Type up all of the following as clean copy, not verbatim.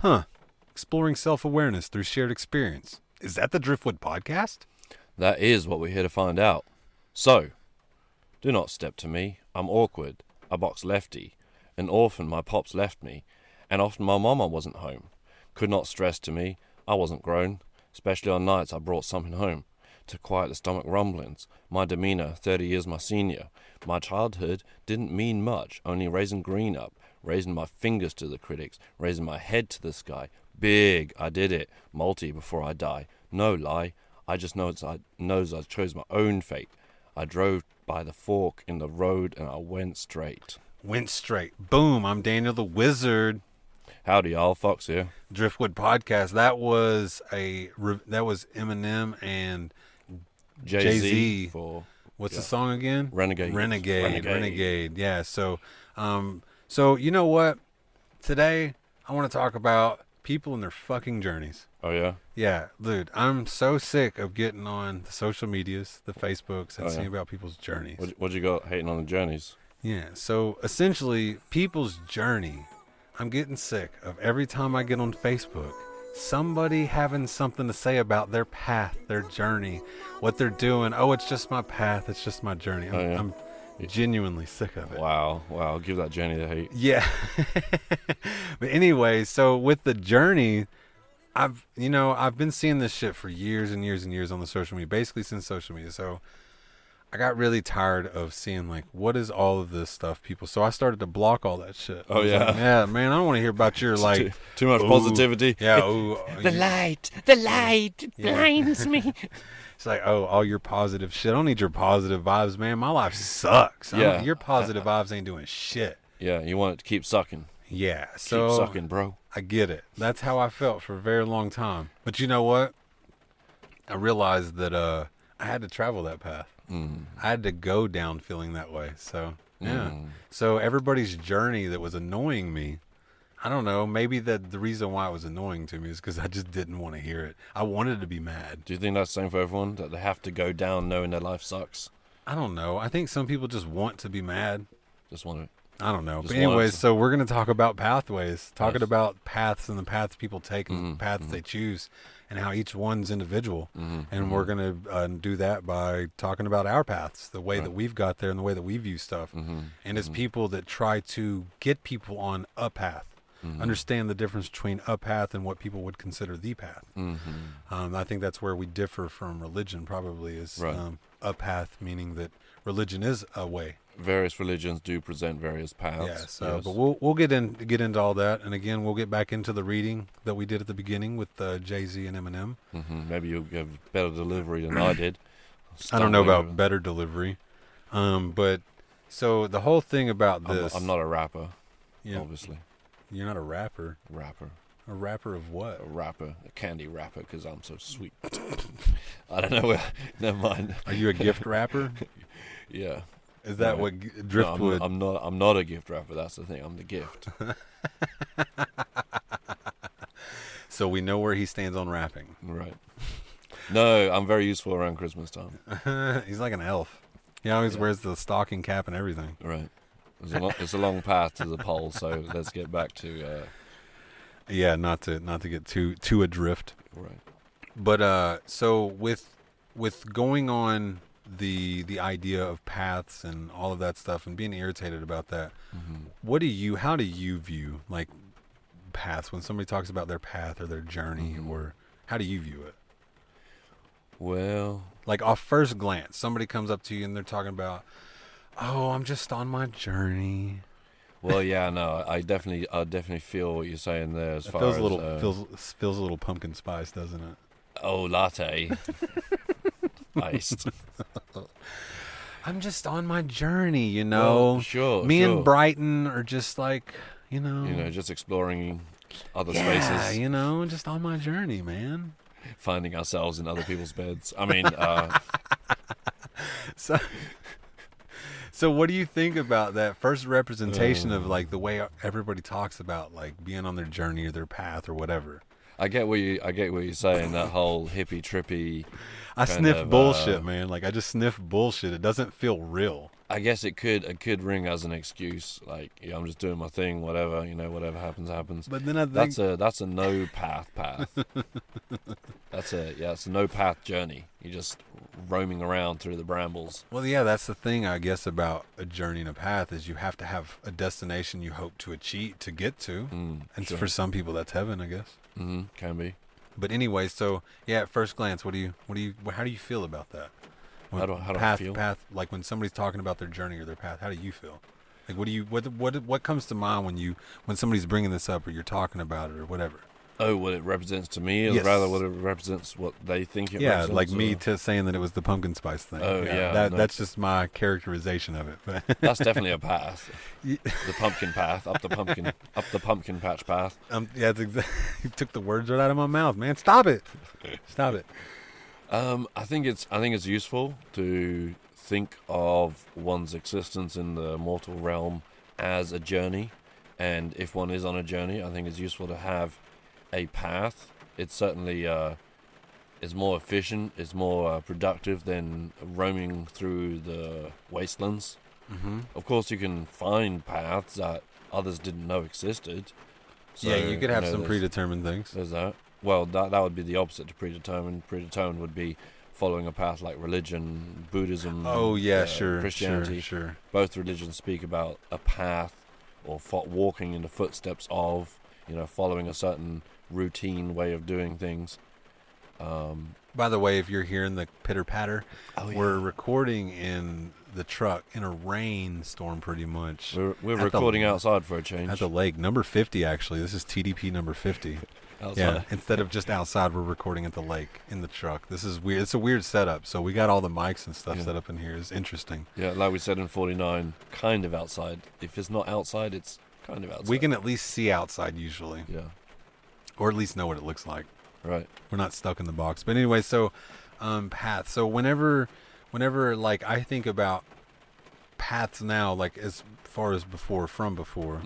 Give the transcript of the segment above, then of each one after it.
Huh. Exploring self-awareness through shared experience. Is that the Driftwood Podcast? That is what we're here to find out. So, do not step to me. I'm awkward, a box lefty, an orphan my pops left me, and often my mama wasn't home. Could not stress to me, I wasn't grown, especially on nights I brought something home. To quiet the stomach rumblings, my demeanor 30 years my senior. My childhood didn't mean much, only raising green up, raising my fingers to the critics, raising my head to the sky. Big, I did it, multi before I die. No lie, I just knows I chose my own fate. I drove by the fork in the road and I went straight. Went straight. Boom, I'm Daniel the Wizard. Howdy y'all, Fox here. Driftwood Podcast. That was Eminem and Jay-Z. For What's the song again? Renegade. Yeah. So you know what? Today I want to talk about people and their fucking journeys. Oh yeah? Yeah, dude. I'm so sick of getting on the social medias, the Facebooks, and seeing about people's journeys. What you got hating on the journeys? Yeah. So essentially, people's journey. I'm getting sick of every time I get on Facebook, somebody having something to say about their path, their journey, what they're doing. Oh, it's just my path. It's just my journey. I'm genuinely sick of it. Wow. Give that journey the hate. Yeah. But anyway, so with the journey, I've been seeing this shit for years and years and years on the social media, basically since social media. So I got really tired of seeing, like, what is all of this stuff, people? So I started to block all that shit. Oh, yeah? Like, yeah, man, I don't want to hear about your, like... Too much positivity. Yeah, The light blinds me. It's like, all your positive shit. I don't need your positive vibes, man. My life sucks. Your positive vibes ain't doing shit. Yeah, you want it to keep sucking. Yeah, so... Keep sucking, bro. I get it. That's how I felt for a very long time. But you know what? I realized that I had to travel that path. I had to go down feeling that way. So, yeah. So everybody's journey that was annoying me, I don't know, maybe the reason why it was annoying to me is because I just didn't want to hear it. I wanted to be mad. Do you think that's the same for everyone? That they have to go down knowing their life sucks? I don't know. I think some people just want to be mad. Just want to. I don't know. Just But anyways, so we're going to talk about pathways. Talking about paths and the paths people take and the paths they choose and how each one's individual. And we're going to do that by talking about our paths, the way that we've got there and the way that we view stuff. And as people that try to get people on a path, understand the difference between a path and what people would consider the path. I think that's where we differ from religion probably is a path, meaning that religion is a way. Various religions do present various paths. Yeah, so but we'll get into all that, and again we'll get back into the reading that we did at the beginning with Jay-Z and Eminem. Maybe you'll give better delivery than I did. I don't know about better delivery, but so the whole thing about this, I'm not a rapper, obviously. You're not a rapper. A rapper of what? A candy rapper, because I'm so sweet. I don't know. Never mind. Are you a gift rapper? Yeah. Is that what Driftwood? No, I'm not a gift rapper. That's the thing. I'm the gift. So we know where he stands on rapping. Right. No, I'm very useful around Christmas time. He's like an elf. He always wears the stocking cap and everything. Right. It's a long path to the pole. So let's get back to. Yeah, not to get too adrift. Right. But so with going on the idea of paths and all of that stuff and being irritated about that, how do you view like paths when somebody talks about their path or their journey, or how do you view it? Well, like off first glance, somebody comes up to you and they're talking about, oh, I'm just on my journey. Well, yeah, no, I definitely feel what you're saying there. As far feels as feels a little pumpkin spice, doesn't it? Oh, latte. Iced. I'm just on my journey, you know. Well, sure. Me and Brighton are just like, just exploring other spaces. Yeah, just on my journey, man. Finding ourselves in other people's beds. I mean, So what do you think about that first representation of like the way everybody talks about like being on their journey or their path or whatever? I get what you're saying. That whole hippie trippy. I sniff bullshit, man. Like I just sniff bullshit. It doesn't feel real. I guess it could ring as an excuse, like, yeah, I'm just doing my thing, whatever, whatever happens, happens. But then I think That's a no path. It's a no path journey. You're just roaming around through the brambles. well, yeah, that's the thing, I guess, about a journey and a path is you have to have a destination you hope to achieve to get to, and sure. for some people that's heaven, I guess. Can be. But anyway, so yeah, at first glance, how do you feel about that? How do I feel? Path, like when somebody's talking about their journey or their path, how do you feel? Like, what comes to mind when somebody's bringing this up or you're talking about it or whatever? Oh, what it represents to me, or Yes. rather what it represents, what they think it Yeah, represents? like me or... saying that it was the pumpkin spice thing. Oh, yeah, no. That's just my characterization of it. That's definitely a path. The pumpkin path, up the pumpkin patch path. Yeah, you took the words right out of my mouth, man. Stop it. Stop it. I think it's useful to think of one's existence in the mortal realm as a journey, and if one is on a journey, I think it's useful to have a path. It's certainly is more efficient, it's more productive than roaming through the wastelands. Of course, you can find paths that others didn't know existed. So, yeah, you could have some predetermined things. There's that. Well, that would be the opposite to predetermined. Predetermined would be following a path like religion, Buddhism. Oh yeah, sure, Christianity. Sure. Both religions speak about a path or walking in the footsteps of, following a certain routine way of doing things. By the way, if you're hearing the pitter patter, we're yeah. recording in the truck in a rainstorm, pretty much. We're recording outside for a change. At the lake, number 50 actually. This is TDP number 50. Outside. Yeah, instead of just outside, we're recording at the lake in the truck. This is weird. It's a weird setup. So we got all the mics and stuff set up in here. It's interesting. Yeah, like we said in 49, kind of outside. If it's not outside, it's kind of outside. We can at least see outside usually. Yeah. Or at least know what it looks like. Right. We're not stuck in the box. But anyway, so paths. So whenever like I think about paths now, like as far as before,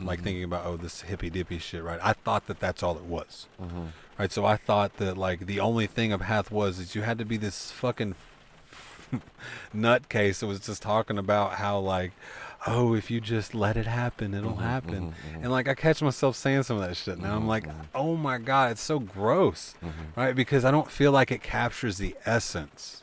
like thinking about this hippy dippy shit, right? I thought that that's all it was, right? So I thought that like the only thing a path was is you had to be this fucking nutcase that was just talking about how like, oh, if you just let it happen, it'll happen. And like I catch myself saying some of that shit now. I'm like, oh my god, it's so gross, right? Because I don't feel like it captures the essence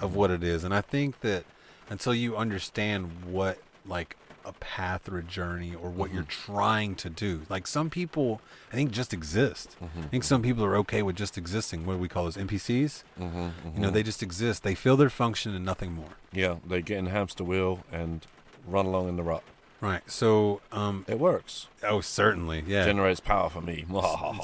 of what it is. And I think that until you understand what like a path or a journey or what you're trying to do, like some people I think just exist. I think some people are okay with just existing. What do we call those, NPCs? You know, they just exist, they feel their function and nothing more. Yeah, they get in a hamster wheel and run along in the rut. Right. So it works. Oh, certainly. Yeah. Generates power for me.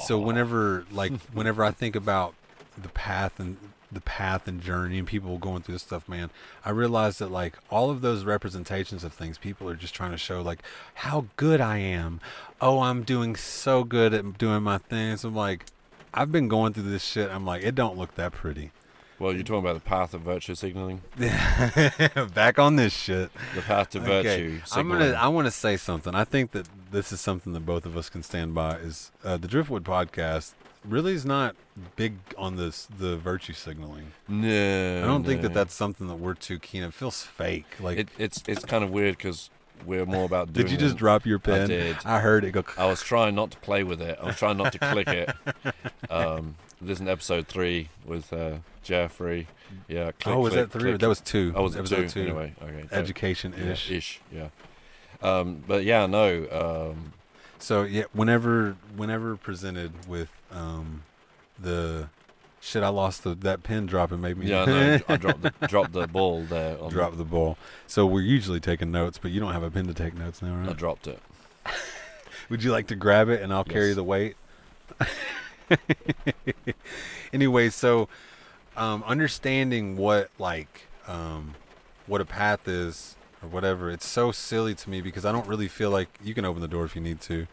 So whenever I think about the path and journey and people going through this stuff, man, I realize that like all of those representations of things, people are just trying to show like how good I am. Oh, I'm doing so good at doing my things. I'm like, I've been going through this shit. I'm like, it don't look that pretty. Well, you're talking about the path of virtue signaling. Back on this shit. The path to virtue signaling. I want to say something. I think that this is something that both of us can stand by. Is the Driftwood podcast really is not big on the virtue signaling. No, I don't think that that's something that we're too keen. It feels fake. Like it's kind of weird because we're more about doing. Did you just drop your pen? I did. I heard it go. I was trying not to play with it. I was trying not to click it. Listen to episode 3 with Jeffrey. Yeah. Click, was that 3? That was 2. Oh, was it episode 2? Anyway, okay. Education-ish. Yeah. But yeah, no. So yeah, whenever presented with the shit, I lost that pen drop and made me. Yeah, no, I dropped the ball there. Drop the ball. So we're usually taking notes, but you don't have a pen to take notes now, right? I dropped it. Would you like to grab it and I'll carry the weight? Anyway, so understanding what a path is or whatever, it's so silly to me because I don't really feel like you can open the door if you need to.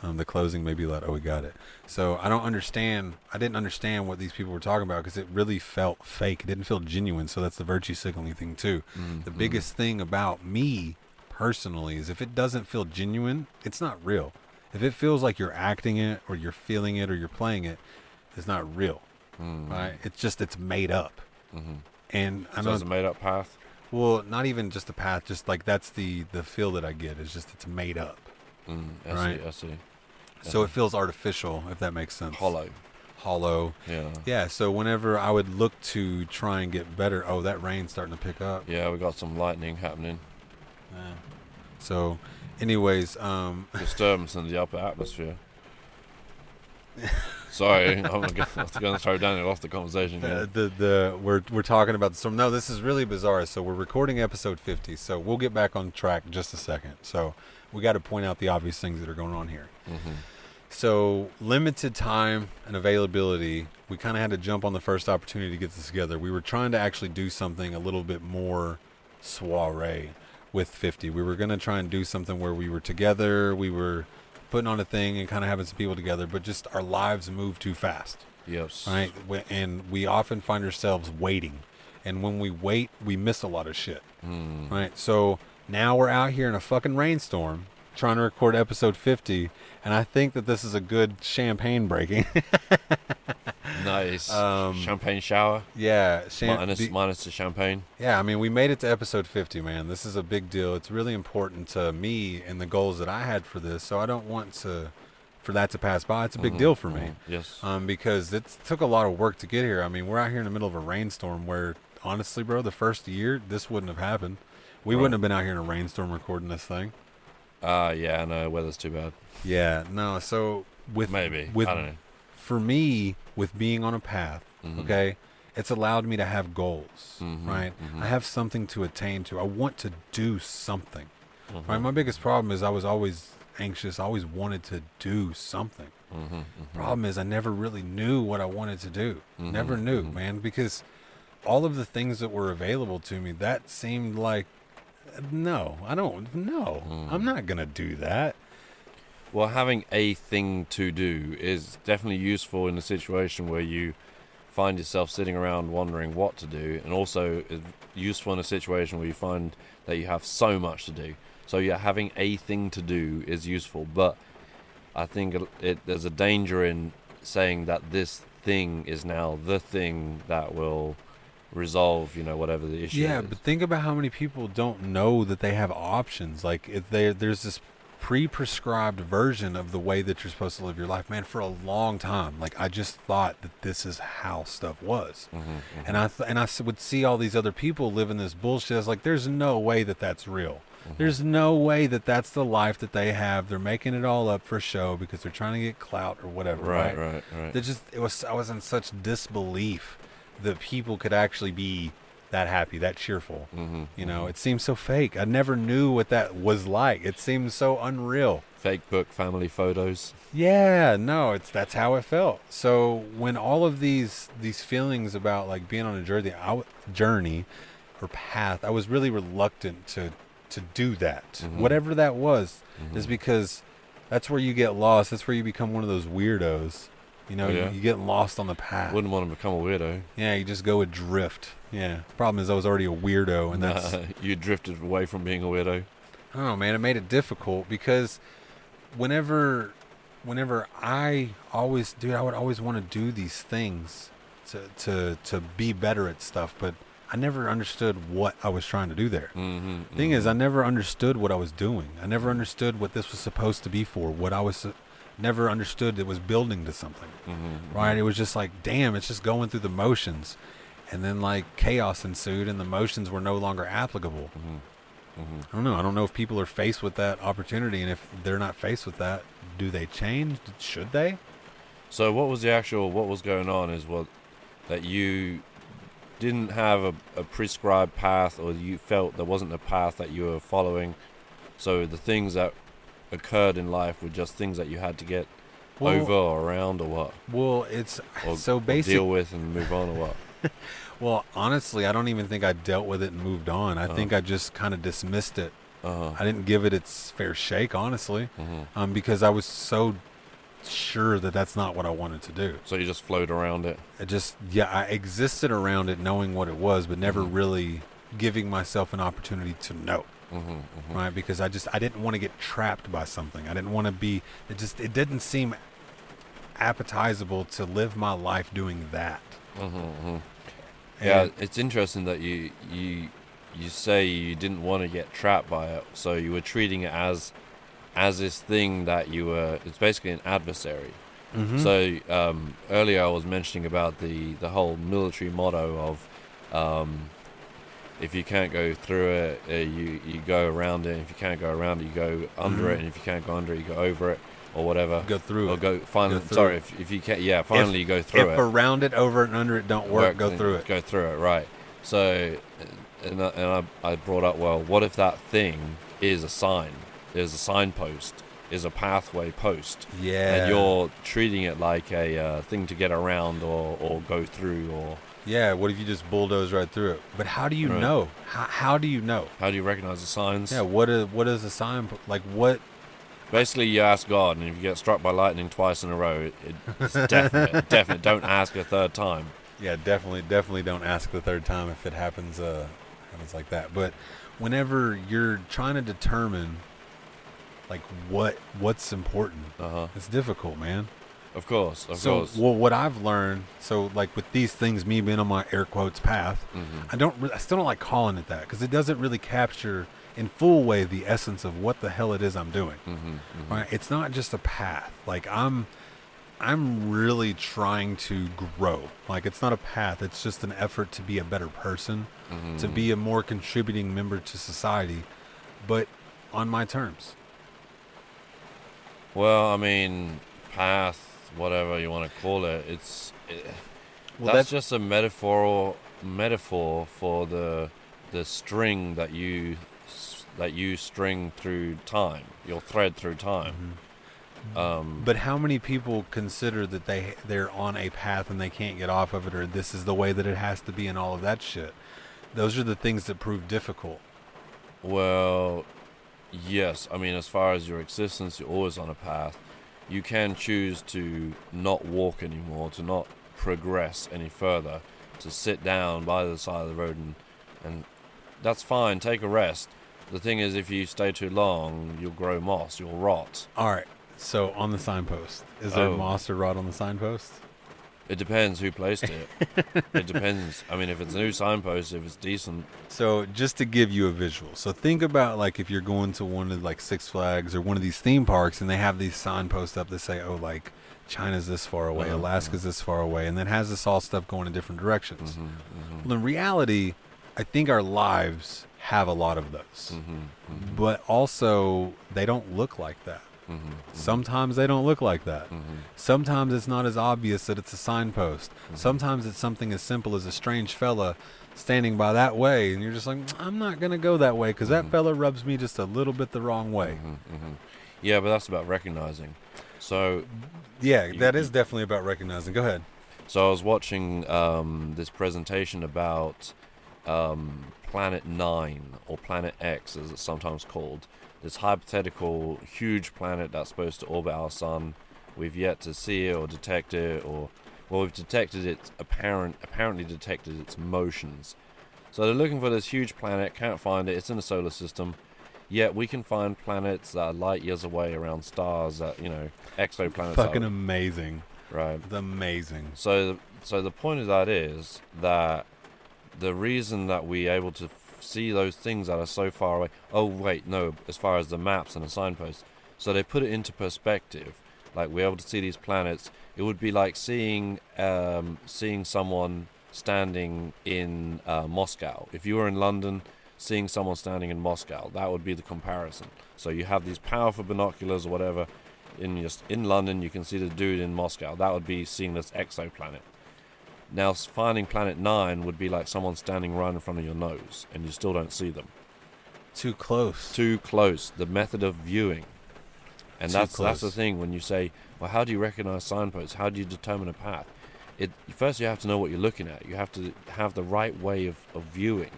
The closing may be like, oh, we got it. So I didn't understand what these people were talking about because it really felt fake. It didn't feel genuine. So that's the virtue signaling thing too. The biggest thing about me personally is if it doesn't feel genuine, it's not real. If it feels like you're acting it or you're feeling it or you're playing it, it's not real. Right? It's made up. And I know it's a made up path. Well, not even just the path, just like that's the feel that I get is just it's made up. Right? I see. So it feels artificial, if that makes sense. Hollow. Yeah. Yeah, so whenever I would look to try and get better, oh, that rain's starting to pick up. Yeah, we got some lightning happening. Yeah. So, anyways, disturbance in the upper atmosphere. Sorry, I'm going to throw down and off the conversation. We're talking about the storm. No, this is really bizarre. So we're recording episode 50. So we'll get back on track in just a second. So we got to point out the obvious things that are going on here. So limited time and availability. We kind of had to jump on the first opportunity to get this together. We were trying to actually do something a little bit more soiree with 50. We were going to try and do something where we were together. We were putting on a thing and kind of having some people together, but just our lives move too fast. Yes. Right? And we often find ourselves waiting. And when we wait, we miss a lot of shit. Right? So now we're out here in a fucking rainstorm trying to record episode 50, and I think that this is a good champagne breaking. Nice. Champagne shower. Yeah. Minus the champagne. Yeah, I mean, we made it to episode 50, man. This is a big deal. It's really important to me and the goals that I had for this, so I don't want for that to pass by. It's a big deal for me. Yes. Because it took a lot of work to get here. I mean, we're out here in the middle of a rainstorm where, honestly, bro, the first year, this wouldn't have happened. We wouldn't have been out here in a rainstorm recording this thing. Yeah, no, weather's too bad. Yeah, no, so I don't know. For me, with being on a path, okay, it's allowed me to have goals, right? I have something to attain to. I want to do something, right? My biggest problem is I was always anxious. I always wanted to do something. Problem is I never really knew what I wanted to do. Never knew, man, because all of the things that were available to me, that seemed like, no, I don't know. I'm not going to do that. Well, having a thing to do is definitely useful in a situation where you find yourself sitting around wondering what to do, and also is useful in a situation where you find that you have so much to do. So yeah, having a thing to do is useful, but I think there's a danger in saying that this thing is now the thing that will resolve, whatever the issue is. Yeah, but think about how many people don't know that they have options. Like, if there's this pre-prescribed version of the way that you're supposed to live your life, man. For a long time, like, I just thought that this is how stuff was, and I would see all these other people living this bullshit. I was like, there's no way that that's real. There's no way that that's the life that they have. They're making it all up for show because they're trying to get clout or whatever. Right. I was in such disbelief that people could actually be that happy, that cheerful. It seems so fake. I never knew what that was like. It seemed so unreal. Fake book family photos. Yeah, no, that's how it felt. So when all of these feelings about like being on a journey or path, I was really reluctant to do that. Whatever that was, is because that's where you get lost. That's where you become one of those weirdos. You get lost on the path. Wouldn't want to become a weirdo. Yeah, you just go adrift. Yeah. The problem is I was already a weirdo, and that's you drifted away from being a weirdo. I don't know, man. It made it difficult because whenever I would always want to do these things to be better at stuff, but I never understood what I was trying to do there. Thing is, I never understood what I was doing. I never understood what this was supposed to be for. Never understood it was building to something, right? It was just like, damn, it's just going through the motions, and then like chaos ensued, and the motions were no longer applicable. I don't know. I don't know if people are faced with that opportunity, and if they're not faced with that, do they change? Should they? So what was going on is that you didn't have a prescribed path, or you felt there wasn't a path that you were following. So the things that occurred in life were just things that you had to get over or around, or what? Or deal with and move on, or what? Well, honestly, I don't even think I dealt with it and moved on. I think I just kind of dismissed it. I didn't give it its fair shake, honestly, because I was so sure that that's not what I wanted to do. So you just float around it? I existed around it knowing what it was, but never really giving myself an opportunity to know. Right, because I didn't want to get trapped by something. I didn't want to be. It didn't seem appetizable to live my life doing that. Yeah, it's interesting that you you say you didn't want to get trapped by it, so you were treating it as this thing that it's basically an adversary. Mm-hmm. So earlier I was mentioning about the whole military motto of if you can't go through it, you go around it. If you can't go around it, you go under it, and if you can't go under it, you go over it, or whatever. Go through or it. Go finally. Go through sorry, it. if you can't, finally you go through it. If around it, over it, and under it don't work, go through it. Go through it, right? So, and I brought up, well, what if that thing is a sign? Is a signpost? Is a pathway post? Yeah. And you're treating it like a thing to get around or go through or. Yeah, what if you just bulldoze right through it? But how do you Right. know? How do you know? How do you recognize the signs? Yeah, what is a sign? Like what? Basically, you ask God, and if you get struck by lightning twice in a row, it's definite. Definite. Don't ask a third time. Yeah, definitely don't ask the third time if it happens like that. But whenever you're trying to determine like what's important, it's difficult, man. Of course. Well, what I've learned, like with these things, me being on my air quotes path, I still don't like calling it that because it doesn't really capture in full way the essence of what the hell it is I'm doing. Right? It's not just a path. Like I'm really trying to grow. Like it's not a path. It's just an effort to be a better person, to be a more contributing member to society, but on my terms. Well, I mean, path, whatever you want to call it, that's just a metaphor for the string that you string through time, your thread through time. But how many people consider that they're on a path and they can't get off of it, or this is the way that it has to be, and all of that shit? Those are the things that prove difficult. Well, yes. I mean, as far as your existence, you're always on a path. You can choose to not walk anymore, to not progress any further, to sit down by the side of the road, and that's fine. Take a rest. The thing is, if you stay too long, you'll grow moss. You'll rot. All right. So on the signpost, is there moss or rot on the signpost? It depends who placed it. It depends. I mean, if it's a new signpost, if it's decent. So just to give you a visual. So think about like if you're going to one of like Six Flags or one of these theme parks and they have these signposts up that say, oh, like China's this far away, Alaska's this far away, and then has this all stuff going in different directions. Well, in reality, I think our lives have a lot of those. But also, they don't look like that. Sometimes they don't look like that. Sometimes it's not as obvious that it's a signpost. Sometimes it's something as simple as a strange fella standing by that way, and you're just like, I'm not going to go that way because that fella rubs me just a little bit the wrong way. Yeah, but that's about recognizing. So yeah, that is definitely about recognizing. Go ahead. So I was watching this presentation about Planet 9, or Planet X as it's sometimes called. This hypothetical huge planet that's supposed to orbit our sun. We've yet to see it or detect it, we've detected its apparently detected its motions. So they're looking for this huge planet, can't find it. It's in the solar system. Yet we can find planets that are light years away around stars that, exoplanets. Fucking amazing. Right. It's amazing. So the point of that is that the reason that we're able to see those things that are so far away. Oh wait, no. As far as the maps and the signposts, so they put it into perspective. Like we're able to see these planets. It would be like seeing someone standing in Moscow. If you were in London, seeing someone standing in Moscow, that would be the comparison. So you have these powerful binoculars or whatever. In London, you can see the dude in Moscow. That would be seeing this exoplanet. Now, finding Planet 9 would be like someone standing right in front of your nose, and you still don't see them. Too close. Too close. The method of viewing. And that's the thing when you say, well, how do you recognize signposts? How do you determine a path? First, you have to know what you're looking at. You have to have the right way of viewing.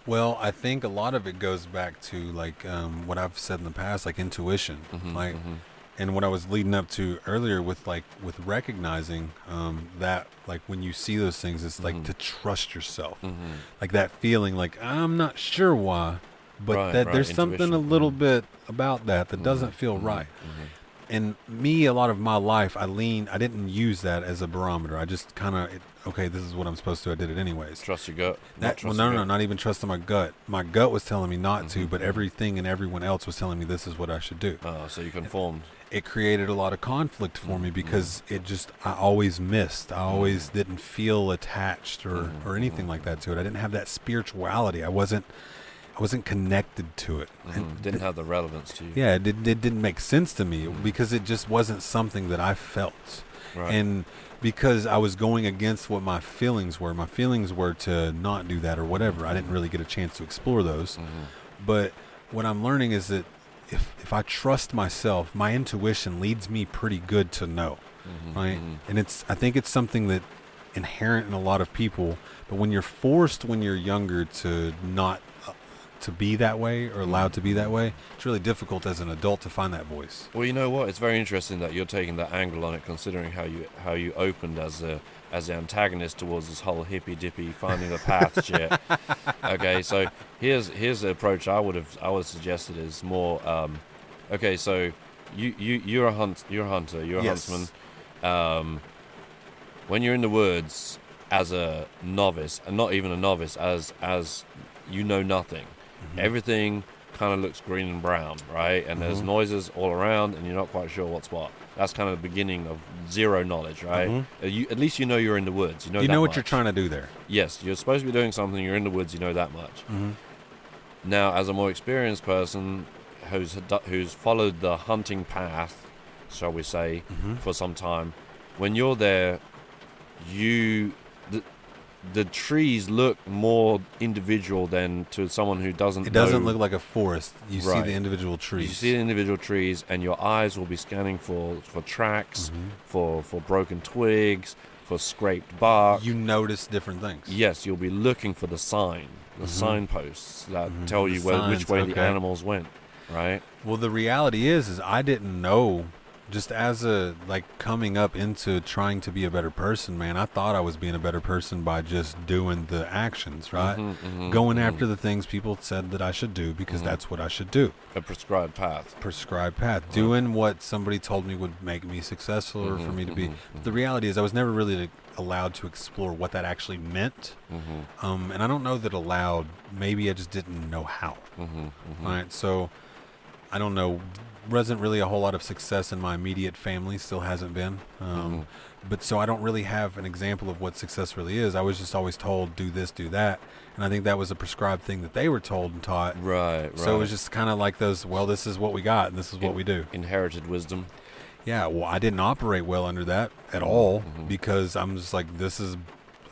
Well, I think a lot of it goes back to like what I've said in the past, like intuition. And what I was leading up to earlier with recognizing that like when you see those things, it's like to trust yourself. Like that feeling like I'm not sure why, but there's something a little bit about that doesn't feel right. And me, a lot of my life, I didn't use that as a barometer. I just kind of, okay, this is what I'm supposed to. I did it anyways. Trust your gut. No, not even trusting my gut. My gut was telling me not to, but mhm. everything and everyone else was telling me this is what I should do. So you conformed. It created a lot of conflict for me because I always missed. I always didn't feel attached or anything like that to it. I didn't have that spirituality. I wasn't connected to it. And Didn't have the relevance to you. yeah, it didn't make sense to me because it just wasn't something that I felt. Right. And because I was going against what my feelings were to not do that or whatever. I didn't really get a chance to explore those. But what I'm learning is that if I trust myself, my intuition leads me pretty good to know, right? And I think it's something that inherent in a lot of people, but when you're forced when you're younger to not to be that way or allowed to be that way, it's really difficult as an adult to find that voice. Well, you know what? It's very interesting that you're taking that angle on it, considering how you opened as the antagonist towards this whole hippy dippy finding the path shit. Okay, so here's the approach I would suggested is more. Okay, so you're a hunter, you're a huntsman. When you're in the woods as a novice, and not even a novice, as you know nothing. Everything kind of looks green and brown, right? And there's noises all around, and you're not quite sure what's what. That's kind of the beginning of zero knowledge, right? At least you know you're in the woods. You know what you're trying to do there. Yes, you're supposed to be doing something. You're in the woods. You know that much. Now, as a more experienced person who's followed the hunting path, shall we say, for some time, when you're there, the trees look more individual than to someone who doesn't. It doesn't look like a forest. You see the individual trees. You see the individual trees, and your eyes will be scanning for tracks, for broken twigs, for scraped bark. You notice different things. Yes, you'll be looking for the signposts that tell you which way the animals went. Right. Well, the reality is I didn't know. Just as coming up into trying to be a better person, man, I thought I was being a better person by just doing the actions, right? Going after the things people said that I should do because that's what I should do. A prescribed path. Doing what somebody told me would make me successful or for me to be. But the reality is I was never really allowed to explore what that actually meant. And I don't know that allowed. Maybe I just didn't know how. All right, so I don't know. Wasn't really a whole lot of success in my immediate family, still hasn't been. But so I don't really have an example of what success really is. I was just always told, do this, do that. And I think that was a prescribed thing that they were told and taught. Right. So it was just kind of like those, well, this is what we got and this is what we do. Inherited wisdom. Yeah, well, I didn't operate well under that at all because I'm just like, this is,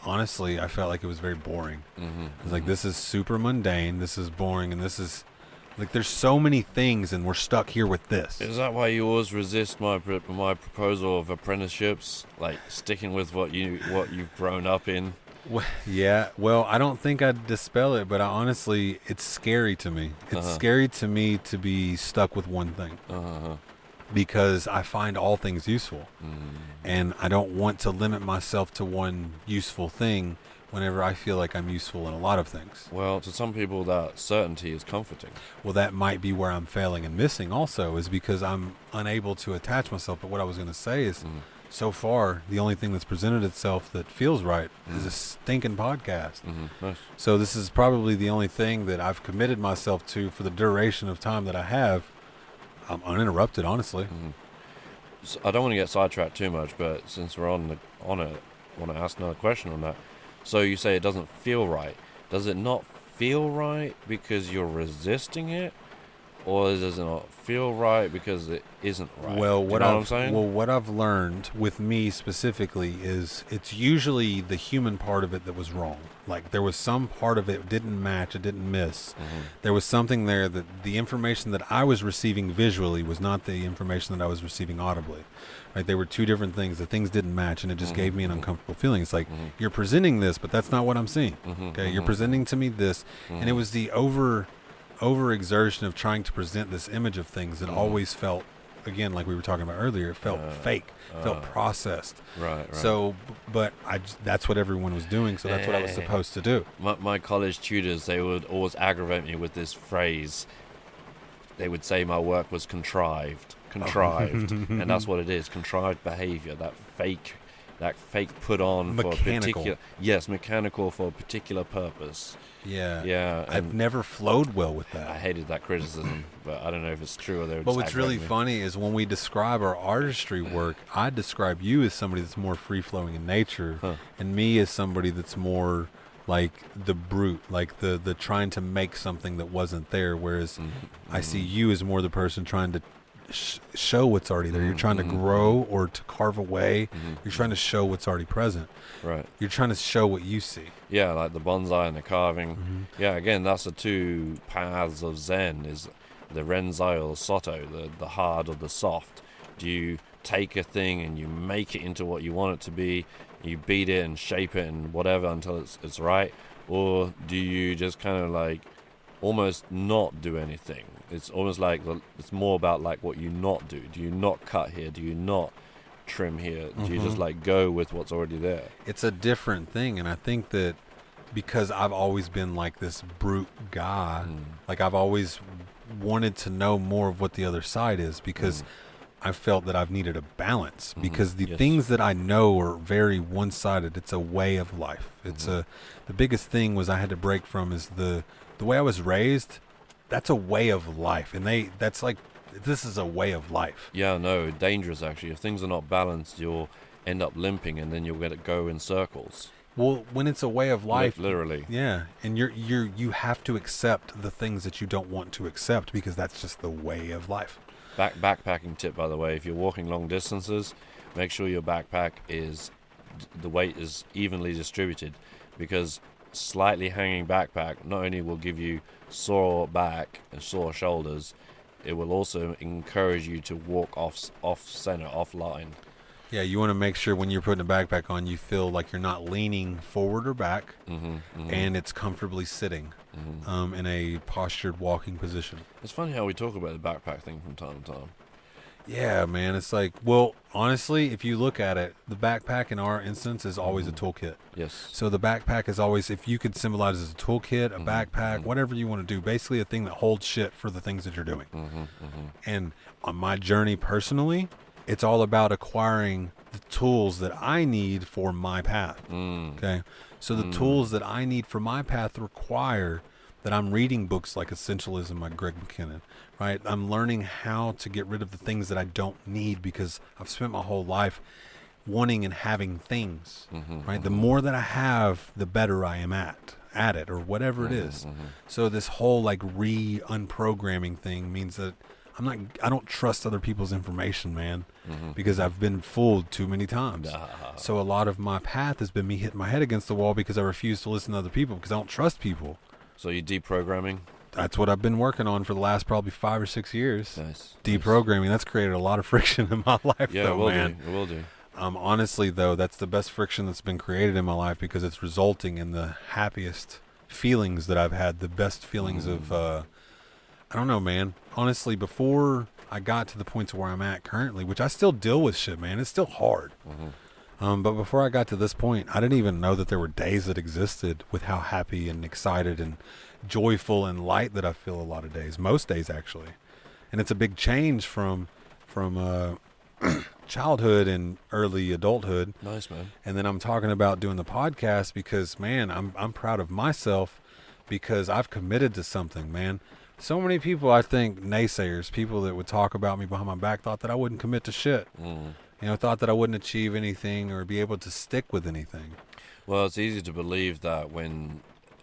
honestly, I felt like it was very boring. It was like, this is super mundane, this is boring, and this is, like, there's so many things, and we're stuck here with this. Is that why you always resist my proposal of apprenticeships, like sticking with what you've grown up in? Well, yeah. Well, I don't think I'd dispel it, but honestly, it's scary to me. It's scary to me to be stuck with one thing because I find all things useful, and I don't want to limit myself to one useful thing. Whenever I feel like I'm useful in a lot of things. Well, to some people that certainty is comforting. Well, that might be where I'm failing and missing also, is because I'm unable to attach myself. But what I was going to say is, so far, the only thing that's presented itself that feels right is a stinking podcast. Nice. So this is probably the only thing that I've committed myself to for the duration of time that I have. I'm uninterrupted, honestly. So I don't want to get sidetracked too much, but since we're on it, I want to ask another question on that. So you say it doesn't feel right. Does it not feel right because you're resisting it? Or does it not feel right because it isn't right? Well, what I'm saying? Well, what I've learned with me specifically is it's usually the human part of it that was wrong. Like there was some part of it didn't match, it didn't miss. There was something there that the information that I was receiving visually was not the information that I was receiving audibly. Right? They were two different things. The things didn't match, and it just gave me an uncomfortable feeling. It's like you're presenting this, but that's not what I'm seeing. Okay, you're presenting to me this, and it was the overexertion of trying to present this image of things that always felt, again, like we were talking about earlier, it felt fake, felt processed. Right. So, but that's what everyone was doing, so that's what I was supposed to do. My college tutors, they would always aggravate me with this phrase. They would say my work was contrived. contrived, and that's what it is. Contrived behavior, that fake put on Mechanical. for a particular, mechanical for a particular purpose. Yeah. And I've never flowed well with that. I hated that criticism, but I don't know if it's true or they're But just what's really aggravating me. funny is when we describe our artistry work, I describe you as somebody that's more free-flowing in nature, and me as somebody that's more like the brute, like the trying to make something that wasn't there, whereas I see you as more the person trying to show what's already there. You're trying to grow or to carve away. You're trying to show what's already present. Right. You're trying to show what you see. Yeah, like the bonsai and the carving. Yeah, again, that's the two paths of Zen, is the Renzai or the Soto, the hard or the soft. Do you take a thing and you make it into what you want it to be, you beat it and shape it and whatever until it's right? Or do you just kind of like almost not do anything? It's almost like it's more about like what you not do. Do you not cut here? Do you not trim here? Do you just like go with what's already there? It's a different thing, and I think that because I've always been like this brute guy, like I've always wanted to know more of what the other side is, because I felt that I've needed a balance, because the things that I know are very one-sided. It's a way of life. It's the biggest thing was I had to break from is the way I was raised. That's a way of life, and that's like, this is a way of life. Yeah, no, dangerous actually. If things are not balanced, you'll end up limping, and then you'll get it go in circles. Well, when it's a way of life, literally. Yeah, and you have to accept the things that you don't want to accept, because that's just the way of life. Backpacking tip, by the way, if you're walking long distances, make sure your backpack the weight is evenly distributed, because slightly hanging backpack not only will give you sore back and sore shoulders, it will also encourage you to walk off center, off line. Yeah, you want to make sure when you're putting a backpack on, you feel like you're not leaning forward or back, and it's comfortably sitting in a postured walking position. It's funny how we talk about the backpack thing from time to time. Yeah, man. It's like, well, honestly, if you look at it, the backpack in our instance is always a toolkit. Yes. So the backpack is always, if you could symbolize it as a toolkit, a backpack, whatever you want to do, basically a thing that holds shit for the things that you're doing. And on my journey personally, it's all about acquiring the tools that I need for my path. Okay. So the tools that I need for my path require that I'm reading books like Essentialism by Greg McKinnon, right? I'm learning how to get rid of the things that I don't need, because I've spent my whole life wanting and having things, right? The more that I have, the better I am at it, or whatever it is. So this whole like unprogramming thing means that I don't trust other people's information, man, because I've been fooled too many times. So a lot of my path has been me hitting my head against the wall because I refuse to listen to other people, because I don't trust people. So you're deprogramming? That's what I've been working on for the last probably 5 or 6 years. Nice. Deprogramming. That's created a lot of friction in my life, Yeah, though, man. It will do. Honestly, though, that's the best friction that's been created in my life, because it's resulting in the happiest feelings that I've had, the best feelings of, I don't know, man. Honestly, before I got to the point to where I'm at currently, which I still deal with shit, man. It's still hard. But before I got to this point, I didn't even know that there were days that existed with how happy and excited and joyful and light that I feel a lot of days, most days actually. And it's a big change from childhood and early adulthood. Nice, man. And then I'm talking about doing the podcast because, man, I'm proud of myself, because I've committed to something, man. So many people, I think, naysayers, people that would talk about me behind my back, thought that I wouldn't commit to shit. Thought that I wouldn't achieve anything or be able to stick with anything. Well, it's easy to believe that when,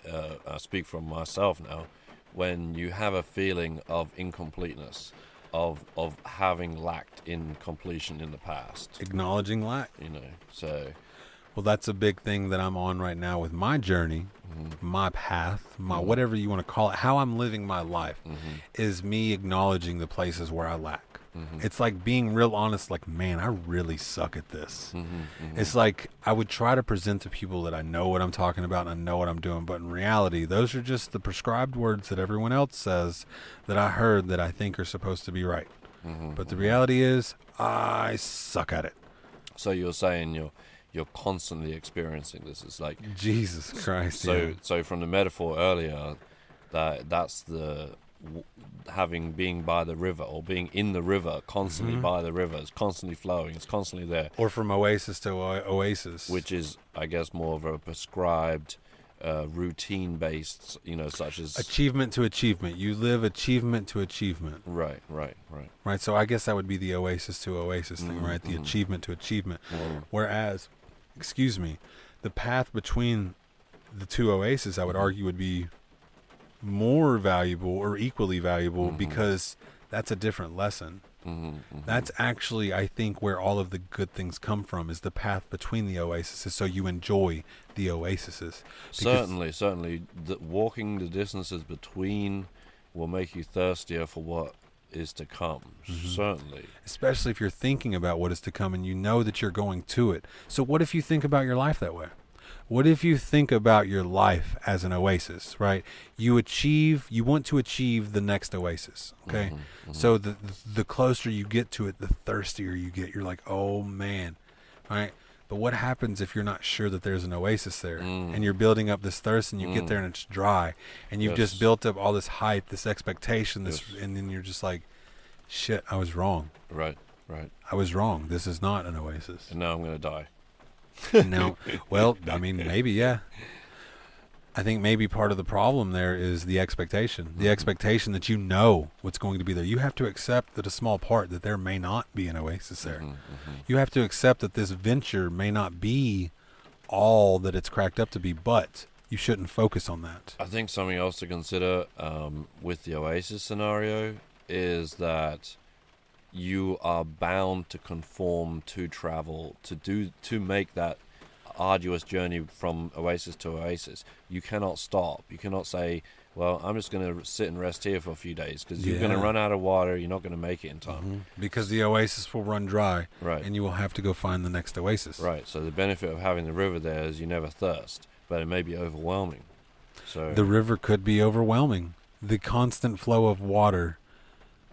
I speak from myself now, when you have a feeling of incompleteness, of having lacked in completion in the past. Acknowledging lack. So... Well, that's a big thing that I'm on right now with my journey, my path, my whatever you want to call it, how I'm living my life, is me acknowledging the places where I lack. It's like being real honest, like, man, I really suck at this. It's like I would try to present to people that I know what I'm talking about and I know what I'm doing, but in reality, those are just the prescribed words that everyone else says that I heard that I think are supposed to be right. But the reality is, I suck at it. So you're saying you're constantly experiencing this. It's like Jesus Christ. So from the metaphor earlier, that's the being by the river or being in the river constantly by the river. It's constantly flowing. It's constantly there. Or from oasis to oasis, which is, I guess, more of a prescribed, routine-based, such as achievement to achievement. You live achievement to achievement. Right. Right. So I guess that would be the oasis to oasis thing, right? The achievement to achievement. Whereas, the path between the two oases, I would argue, would be more valuable or equally valuable because that's a different lesson. That's actually, I think, where all of the good things come from, is the path between the oases, so you enjoy the oases. Certainly. Walking the distances between will make you thirstier for what is to come. Certainly. Especially if you're thinking about what is to come and you know that you're going to it. So what if you think about your life that way? What if you think about your life as an oasis, right? You want to achieve the next oasis, okay? So the closer you get to it, the thirstier you get. You're like, oh man, all right? But what happens if you're not sure that there's an oasis there and you're building up this thirst and you get there and it's dry and you've just built up all this hype, this expectation, and then you're just like, shit, I was wrong. Right. I was wrong. This is not an oasis. And now I'm going to die. No, well, I mean, maybe, yeah. I think maybe part of the problem there is the expectation. The expectation that you know what's going to be there. You have to accept that a small part, that there may not be an oasis there. You have to accept that this venture may not be all that it's cracked up to be, but you shouldn't focus on that. I think something else to consider with the oasis scenario is that you are bound to conform to travel, to make that arduous journey from oasis to oasis. You cannot stop. You cannot say, well, I'm just going to sit and rest here for a few days, because you're going to run out of water. You're not going to make it in time. Because the oasis will run dry, right? And you will have to go find the next oasis. Right. So the benefit of having the river there is you never thirst, but it may be overwhelming. So the river could be overwhelming. The constant flow of water,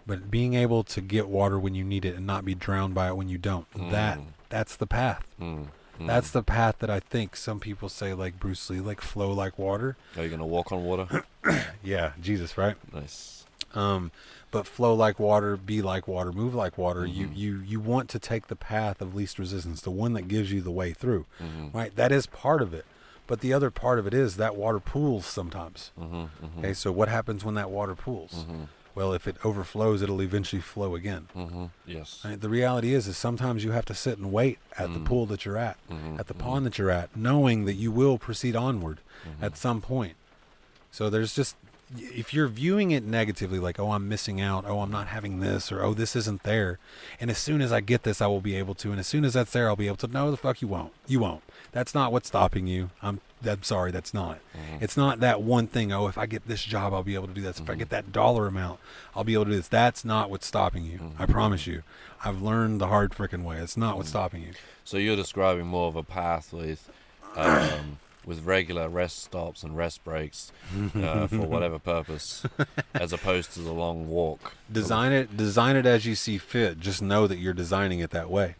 but being able to get water when you need it and not be drowned by it when you don't. That's the path. That's the path that I think some people say, like Bruce Lee, like flow like water. Are you going to walk on water? Yeah, Jesus, right? Nice. But flow like water, be like water, move like water. You want to take the path of least resistance, the one that gives you the way through, right? That is part of it. But the other part of it is that water pools sometimes. Okay, so what happens when that water pools? Well, if it overflows, it'll eventually flow again. Yes. Right? The reality is sometimes you have to sit and wait at the pool that you're at the pond that you're at, knowing that you will proceed onward at some point. So there's just, if you're viewing it negatively, like, oh, I'm missing out, oh, I'm not having this, or oh, this isn't there, and as soon as I get this, I will be able to, and as soon as that's there, I'll be able to. No, the fuck you won't. You won't. That's not what's stopping you. I'm sorry, that's not. It's not that one thing, oh, if I get this job, I'll be able to do this. If I get that dollar amount, I'll be able to do this. That's not what's stopping you. I promise you. I've learned the hard freaking way. It's not what's stopping you. So you're describing more of a path with regular rest stops and rest breaks for whatever purpose, as opposed to the long walk. Design it as you see fit. Just know that you're designing it that way.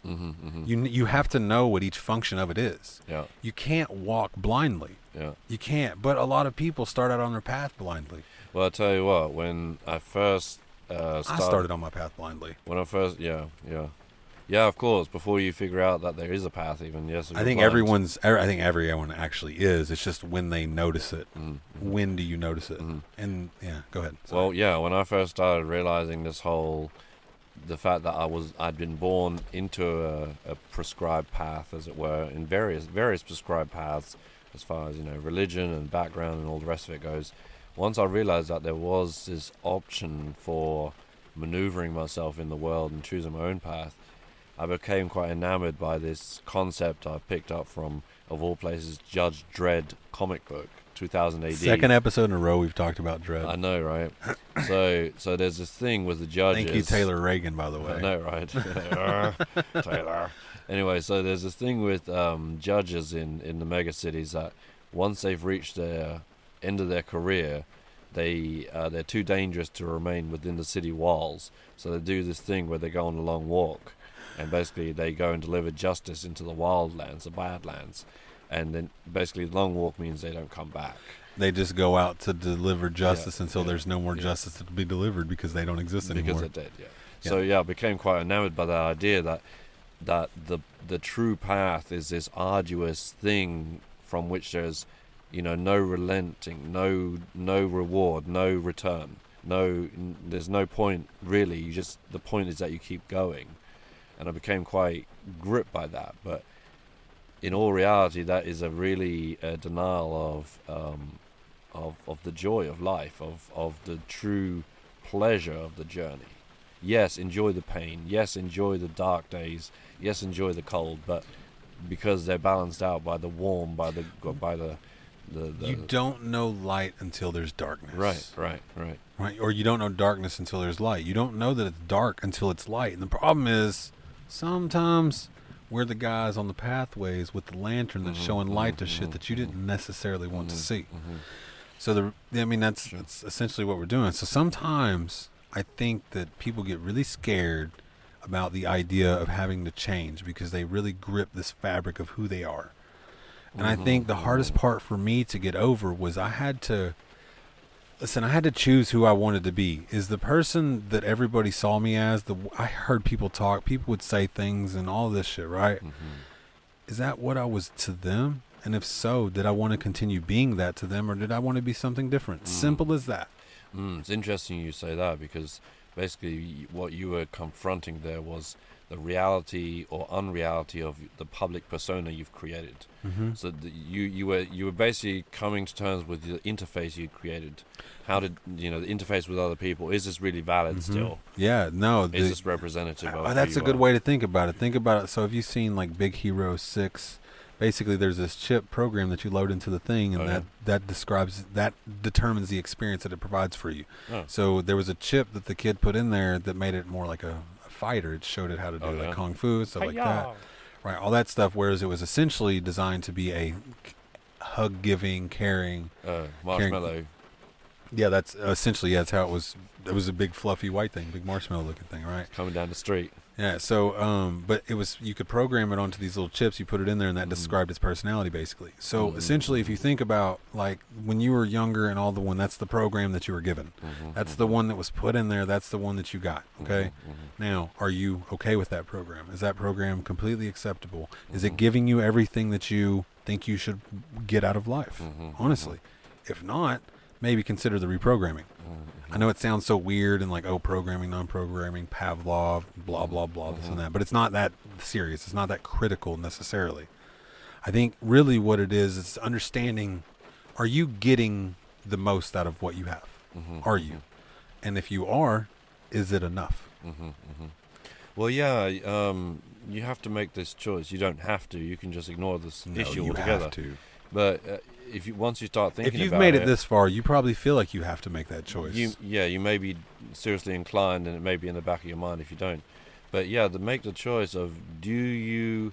You have to know what each function of it is. Yeah. You can't walk blindly. Yeah. You can't. But a lot of people start out on their path blindly. Well, I'll tell you what. When I first I started on my path blindly. When I first, yeah, of course. Before you figure out that there is a path, even I think everyone actually is. It's just when they notice it. When do you notice it? And yeah, go ahead. Sorry. Well, yeah, when I first started realizing the fact that I'd been born into a prescribed path, as it were, in various prescribed paths, as far as religion and background and all the rest of it goes. Once I realized that there was this option for maneuvering myself in the world and choosing my own path, I became quite enamored by this concept I picked up from, of all places, Judge Dredd comic book, 2000 AD. Second episode in a row we've talked about Dredd. I know, right? So there's this thing with the judges. Thank you, Taylor Reagan, by the way. I know, right? Taylor. Anyway, so there's this thing with judges in the mega cities that once they've reached their end of their career, they're too dangerous to remain within the city walls. So they do this thing where they go on a long walk. And basically they go and deliver justice into the wildlands, the badlands. And then basically long walk means they don't come back. They just go out to deliver justice until yeah, there's no more yeah. justice to be delivered because they don't exist anymore. Because they're dead. Yeah. So I became quite enamored by that idea that the true path is this arduous thing from which there's no relenting, no reward, no return, there's no point really. The point is that you keep going, and I became quite gripped by that. But in all reality, that is a really denial of the joy of life, of the true pleasure of the journey. Yes, enjoy the pain. Yes, enjoy the dark days. Yes, enjoy the cold. But because they're balanced out by the warm, by the you don't know light until there's darkness. Right. Or you don't know darkness until there's light. You don't know that it's dark until it's light. And the problem is sometimes we're the guys on the pathways with the lantern that's showing light to shit that you didn't necessarily want to see. So that's essentially what we're doing. So sometimes I think that people get really scared about the idea of having to change because they really grip this fabric of who they are. And I think the hardest part for me to get over was I had to choose who I wanted to be. Is the person that everybody saw me as, I heard people talk, people would say things and all this shit, right? Is that what I was to them? And if so, did I want to continue being that to them, or did I want to be something different? Simple as that. It's interesting you say that, because basically what you were confronting there was the reality or unreality of the public persona you've created. So you were basically coming to terms with the interface you created. How did the interface with other people, is this really valid still? Yeah, no. Is this representative of that's who a you good are? way to think about it. So have you seen like Big Hero 6? Basically, there's this chip program that you load into the thing, and that determines the experience that it provides for you. So there was a chip that the kid put in there that made it more like a fighter. It showed it how to do like kung fu, stuff like that. Right, all that stuff, whereas it was essentially designed to be a hug-giving, caring... marshmallow. Yeah, that's essentially, that's how it was. It was a big, fluffy, white thing, big marshmallow-looking thing, right? Coming down the street. Yeah, so, but it was, you could program it onto these little chips, you put it in there, and that described its personality, basically. So, essentially, if you think about, like, when you were younger and all the one, that's the program that you were given. That's the one that was put in there, that's the one that you got, okay? Now, are you okay with that program? Is that program completely acceptable? Is it giving you everything that you think you should get out of life? Honestly. If not, maybe consider the reprogramming. I know it sounds so weird and like, programming, non-programming, Pavlov, blah, blah, blah, this and that. But it's not that serious. It's not that critical necessarily. I think really what it is understanding, are you getting the most out of what you have? Are you? And if you are, is it enough? Well, yeah, you have to make this choice. You don't have to. You can just ignore this issue altogether. Have to. But once you start thinking about it... If you've made it this far, you probably feel like you have to make that choice. You may be seriously inclined, and it may be in the back of your mind if you don't. But yeah, to make the choice of do you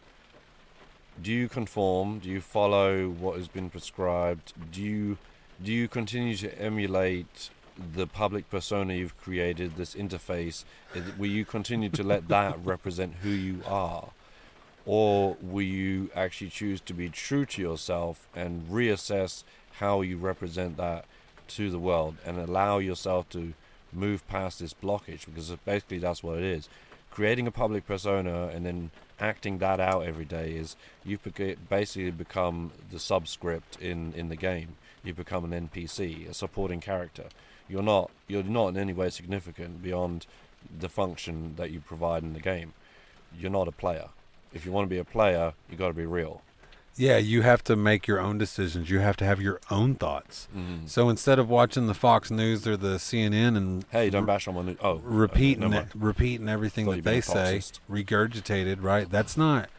conform? Do you follow what has been prescribed? Do you continue to emulate the public persona you've created, this interface? Will you continue to let that represent who you are? Or will you actually choose to be true to yourself and reassess how you represent that to the world and allow yourself to move past this blockage? Because basically that's what it is. Creating a public persona and then acting that out every day is you basically become the subscript in the game. You become an NPC, a supporting character. You're not in any way significant beyond the function that you provide in the game. You're not a player. If you want to be a player, you got to be real. Yeah, you have to make your own decisions. You have to have your own thoughts. So instead of watching the Fox News or the CNN and hey, don't bash on my news. repeating everything that they say, regurgitated, right? That's not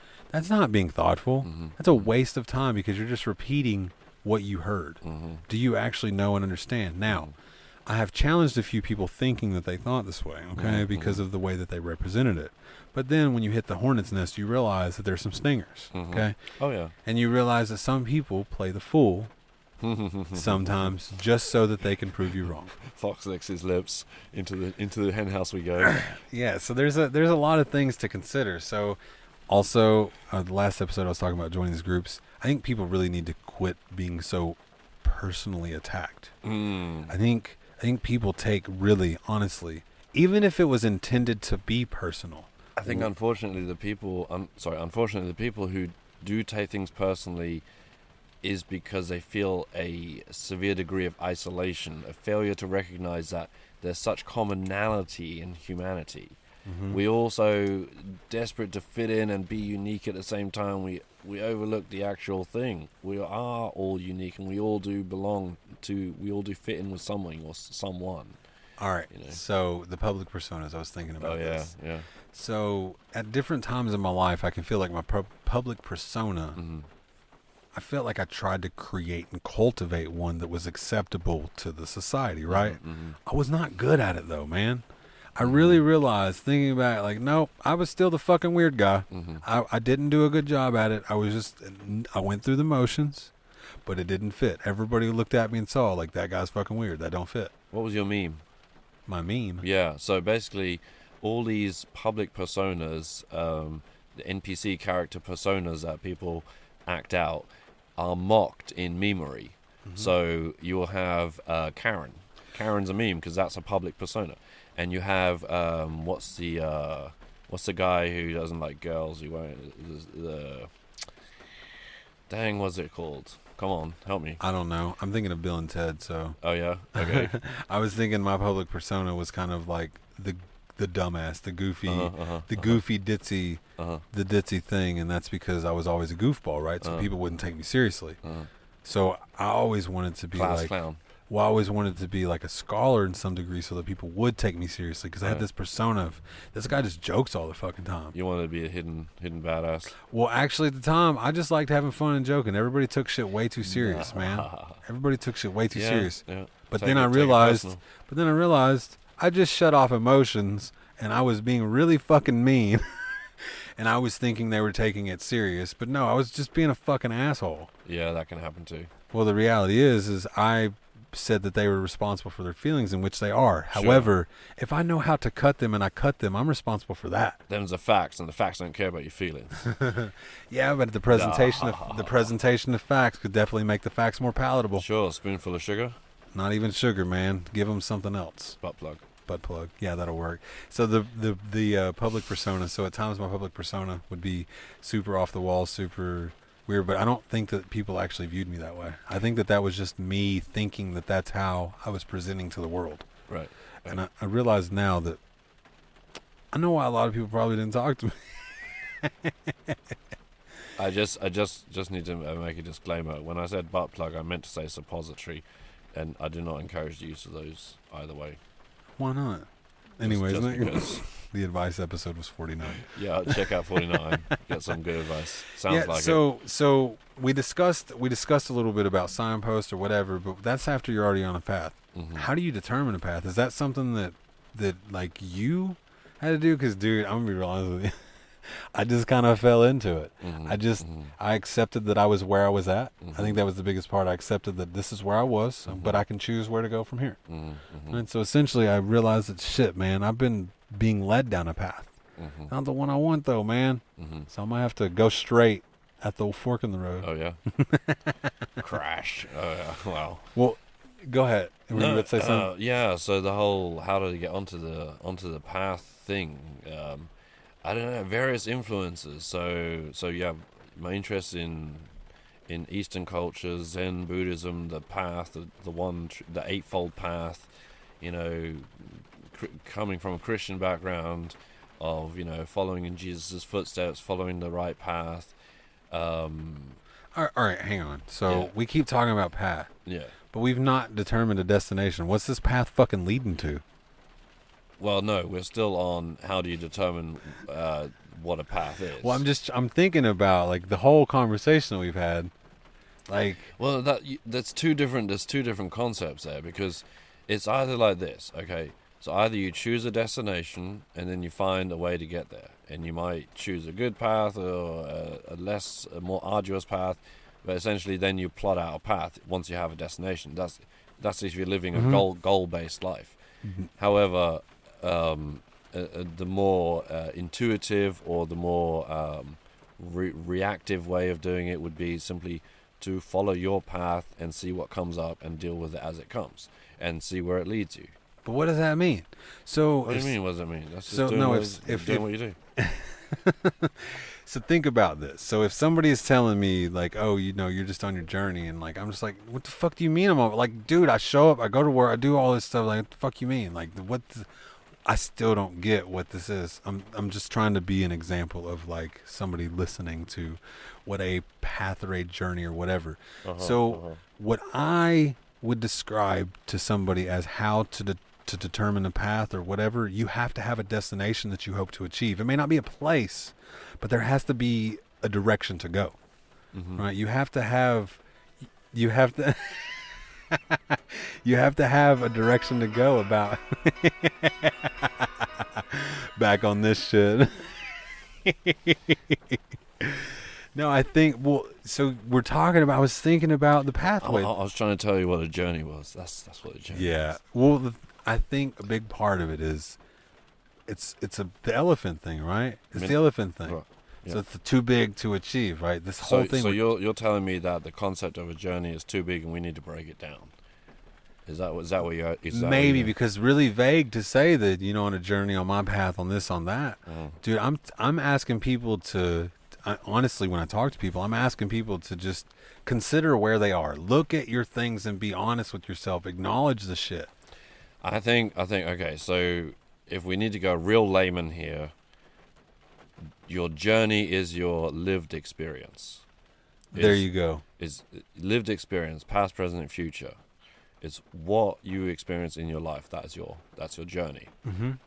being thoughtful. That's a waste of time because you're just repeating what you heard. Do you actually know and understand? Now, I have challenged a few people thinking that they thought this way, okay, because of the way that they represented it. But then when you hit the hornet's nest, you realize that there's some stingers, okay? Oh, yeah. And you realize that some people play the fool sometimes just so that they can prove you wrong. Fox licks his lips. Into the hen house we go. Yeah, so there's a lot of things to consider. So also, the last episode I was talking about joining these groups. I think people really need to quit being so personally attacked. I think people take really honestly, even if it was intended to be personal. I think unfortunately the people who do take things personally is because they feel a severe degree of isolation, a failure to recognize that there's such commonality in humanity. We also desperate to fit in and be unique at the same time. We overlook the actual thing. We are all unique, and we all do fit in with something or someone. All right. You know? So the public personas, I was thinking about this. Yeah. So at different times in my life, I can feel like my public persona. I felt like I tried to create and cultivate one that was acceptable to the society, right? I was not good at it though, man. I really realized, thinking about it, like, no, I was still the fucking weird guy. I didn't do a good job at it. I went through the motions, but it didn't fit. Everybody looked at me and saw, like, that guy's fucking weird. That don't fit. What was your meme? My meme? Yeah, so basically, all these public personas, the NPC character personas that people act out, are mocked in memery. So you will have Karen. Karen's a meme because that's a public persona. And you have what's the guy who doesn't like girls? You won't dang, what's it called? Come on, help me. I don't know. I'm thinking of Bill and Ted. So. Oh yeah. Okay. I was thinking my public persona was kind of like the dumbass, the goofy, goofy ditzy, the ditzy thing, and that's because I was always a goofball, right? So people wouldn't take me seriously. So I always wanted to be class like. Clown. Well, I always wanted to be like a scholar in some degree so that people would take me seriously because I had this persona of this guy just jokes all the fucking time. You wanted to be a hidden badass? Well, actually, at the time, I just liked having fun and joking. Everybody took shit way too serious, man. Everybody took shit way too serious. Yeah. But then I realized I just shut off emotions and I was being really fucking mean. And I was thinking they were taking it serious. But no, I was just being a fucking asshole. Yeah, that can happen too. Well, the reality is I said that they were responsible for their feelings, in which they are. Sure. However, if I know how to cut them and I cut them, I'm responsible for that. Them's the facts, and the facts don't care about your feelings. Yeah, but the presentation of facts could definitely make the facts more palatable. Sure, a spoonful of sugar. Not even sugar, man. Give them something else. Butt plug. Yeah, that'll work. So the public persona. So at times my public persona would be super off the wall, super weird, but I don't think that people actually viewed me that way. I think that was just me thinking that that's how I was presenting to the world. Right. And I realize now that I know why a lot of people probably didn't talk to me. I just need to make a disclaimer. When I said butt plug, I meant to say suppository, and I do not encourage the use of those either way. Why not? Anyways, just because. The advice episode was 49. Yeah, check out 49. Get some good advice. Sounds like it. So we discussed a little bit about signposts or whatever, but that's after you're already on a path. How do you determine a path? Is that something that like you had to do? Because, dude, I'm gonna be real honest with you. I just kind of fell into it. I accepted that I was where I was at. I think that was the biggest part. I accepted that this is where I was, but I can choose where to go from here. And so essentially I realized that shit, man, I've been being led down a path. Not the one I want though, man. So I might have to go straight at the fork in the road. Oh yeah. Crash. Oh yeah. Wow. Well, go ahead. Were you about to say something? Yeah. So the whole how to get onto the path thing. I don't know, various influences. So yeah, my interest in Eastern cultures, Zen Buddhism, the path, the eightfold path. You know, coming from a Christian background, of following in Jesus' footsteps, following the right path. All right, hang on. So we keep talking about path. Yeah. But we've not determined a destination. What's this path fucking leading to? Well, no, we're still on how do you determine what a path is. Well, I'm thinking about like the whole conversation that we've had. Like, well, there's two different concepts there, because it's either like this, okay? So either you choose a destination and then you find a way to get there, and you might choose a good path or a more arduous path, but essentially then you plot out a path once you have a destination. That's if you're living a goal-based life. However, the more intuitive or the more reactive way of doing it would be simply to follow your path and see what comes up and deal with it as it comes and see where it leads you. But what does that mean? So What do you mean? What does that mean? That's just so doing no, what you do. So think about this. So if somebody is telling me like, oh, you're just on your journey, and like, I'm just like, what the fuck do you mean? I'm like, dude, I show up, I go to work, I do all this stuff. Like, what the fuck you mean? Like, I still don't get what this is. I'm just trying to be an example of like somebody listening to what a path or a journey or whatever. What I would describe to somebody as how to determine a path or whatever, you have to have a destination that you hope to achieve. It may not be a place, but there has to be a direction to go. Right? You have to have you have to have a direction to go about. Back on this shit. No, I think, so we're talking about, I was thinking about the pathway. I was trying to tell you what a journey was. That's what a journey is. Well, I think a big part of it is, the elephant thing, right? It's the elephant thing. Right. Yeah. So it's too big to achieve, right? This whole thing. So you're telling me that the concept of a journey is too big and we need to break it down. Is that what you're? Maybe because really vague to say that, on a journey, on my path, on this, on that. Dude, I'm asking people to, honestly, when I talk to people, I'm asking people to just consider where they are. Look at your things and be honest with yourself. Acknowledge the shit. I think okay, so if we need to go real layman here, your journey is your lived experience. There you go. Is lived experience, past, present, and future. It's what you experience in your life. That's your journey.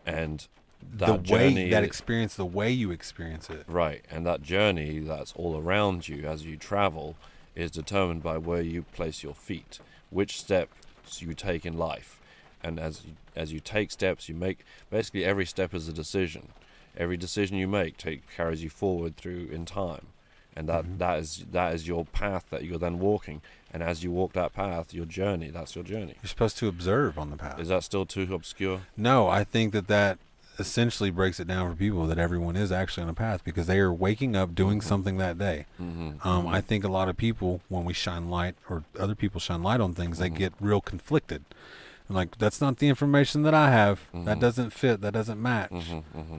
And that experience, the way you experience it. Right. And that journey that's all around you as you travel is determined by where you place your feet, which steps you take in life. And as you take steps, you make, basically every step is a decision. Every decision you make carries you forward through in time. And that is your path that you're then walking. And as you walk that path, your journey, that's your journey. You're supposed to observe on the path. Is that still too obscure? No, I think that essentially breaks it down for people, that everyone is actually on a path because they are waking up doing something that day. I think a lot of people, when we shine light or other people shine light on things, they get real conflicted. I'm like, that's not the information that I have. That doesn't fit. That doesn't match.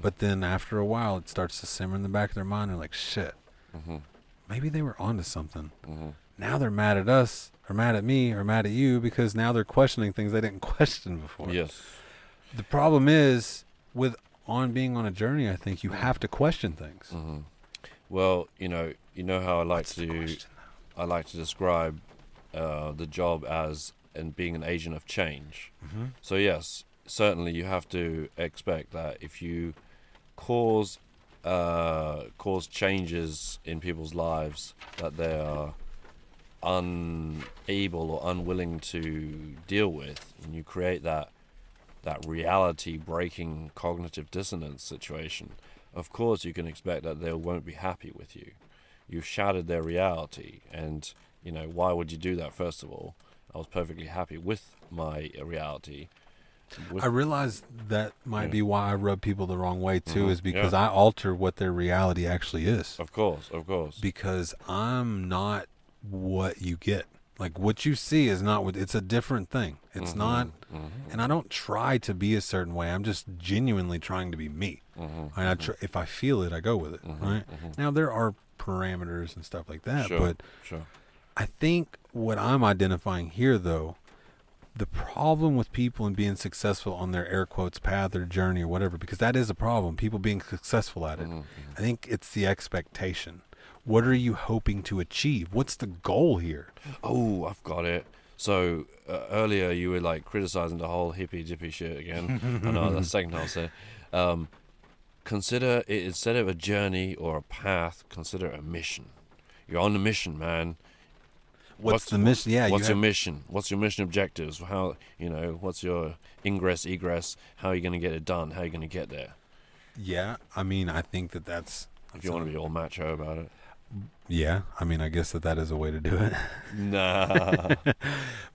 But then after a while, it starts to simmer in the back of their mind. They're like, shit, maybe they were onto something. Now they're mad at us or mad at me or mad at you because now they're questioning things they didn't question before. Yes. The problem is being on a journey, I think you have to question things. Well, you know how I like to describe the job as and being an agent of change. So yes, certainly you have to expect that if you cause changes in people's lives that they are unable or unwilling to deal with, and you create that reality breaking cognitive dissonance situation, of course you can expect that they won't be happy with you. You've shattered their reality, and why would you do that? First of all, I was perfectly happy with my reality. I realize that might be why I rub people the wrong way too, is because I alter what their reality actually is. Of course. Because I'm not what you get. Like, what you see is not what, it's a different thing. It's not, and I don't try to be a certain way. I'm just genuinely trying to be me. And if I feel it, I go with it, right? Now, there are parameters and stuff like that, but I think what I'm identifying here, though, the problem with people and being successful on their air quotes path or journey or whatever, because that is a problem, people being successful at it, I think it's the expectation. What are you hoping to achieve? What's the goal here? Oh, I've got it. So earlier you were like criticizing the whole hippy dippy shit again. I know that's the second time I'll say. Consider it, instead of a journey or a path, consider it a mission. You're on a mission, man. What's the mission? Yeah. What's your mission? What's your mission objectives? How, what's your ingress, egress? How are you going to get it done? How are you going to get there? Yeah. I mean, I think that's... If you want to be all macho about it. Yeah, I mean, I guess that is a way to do it. Nah.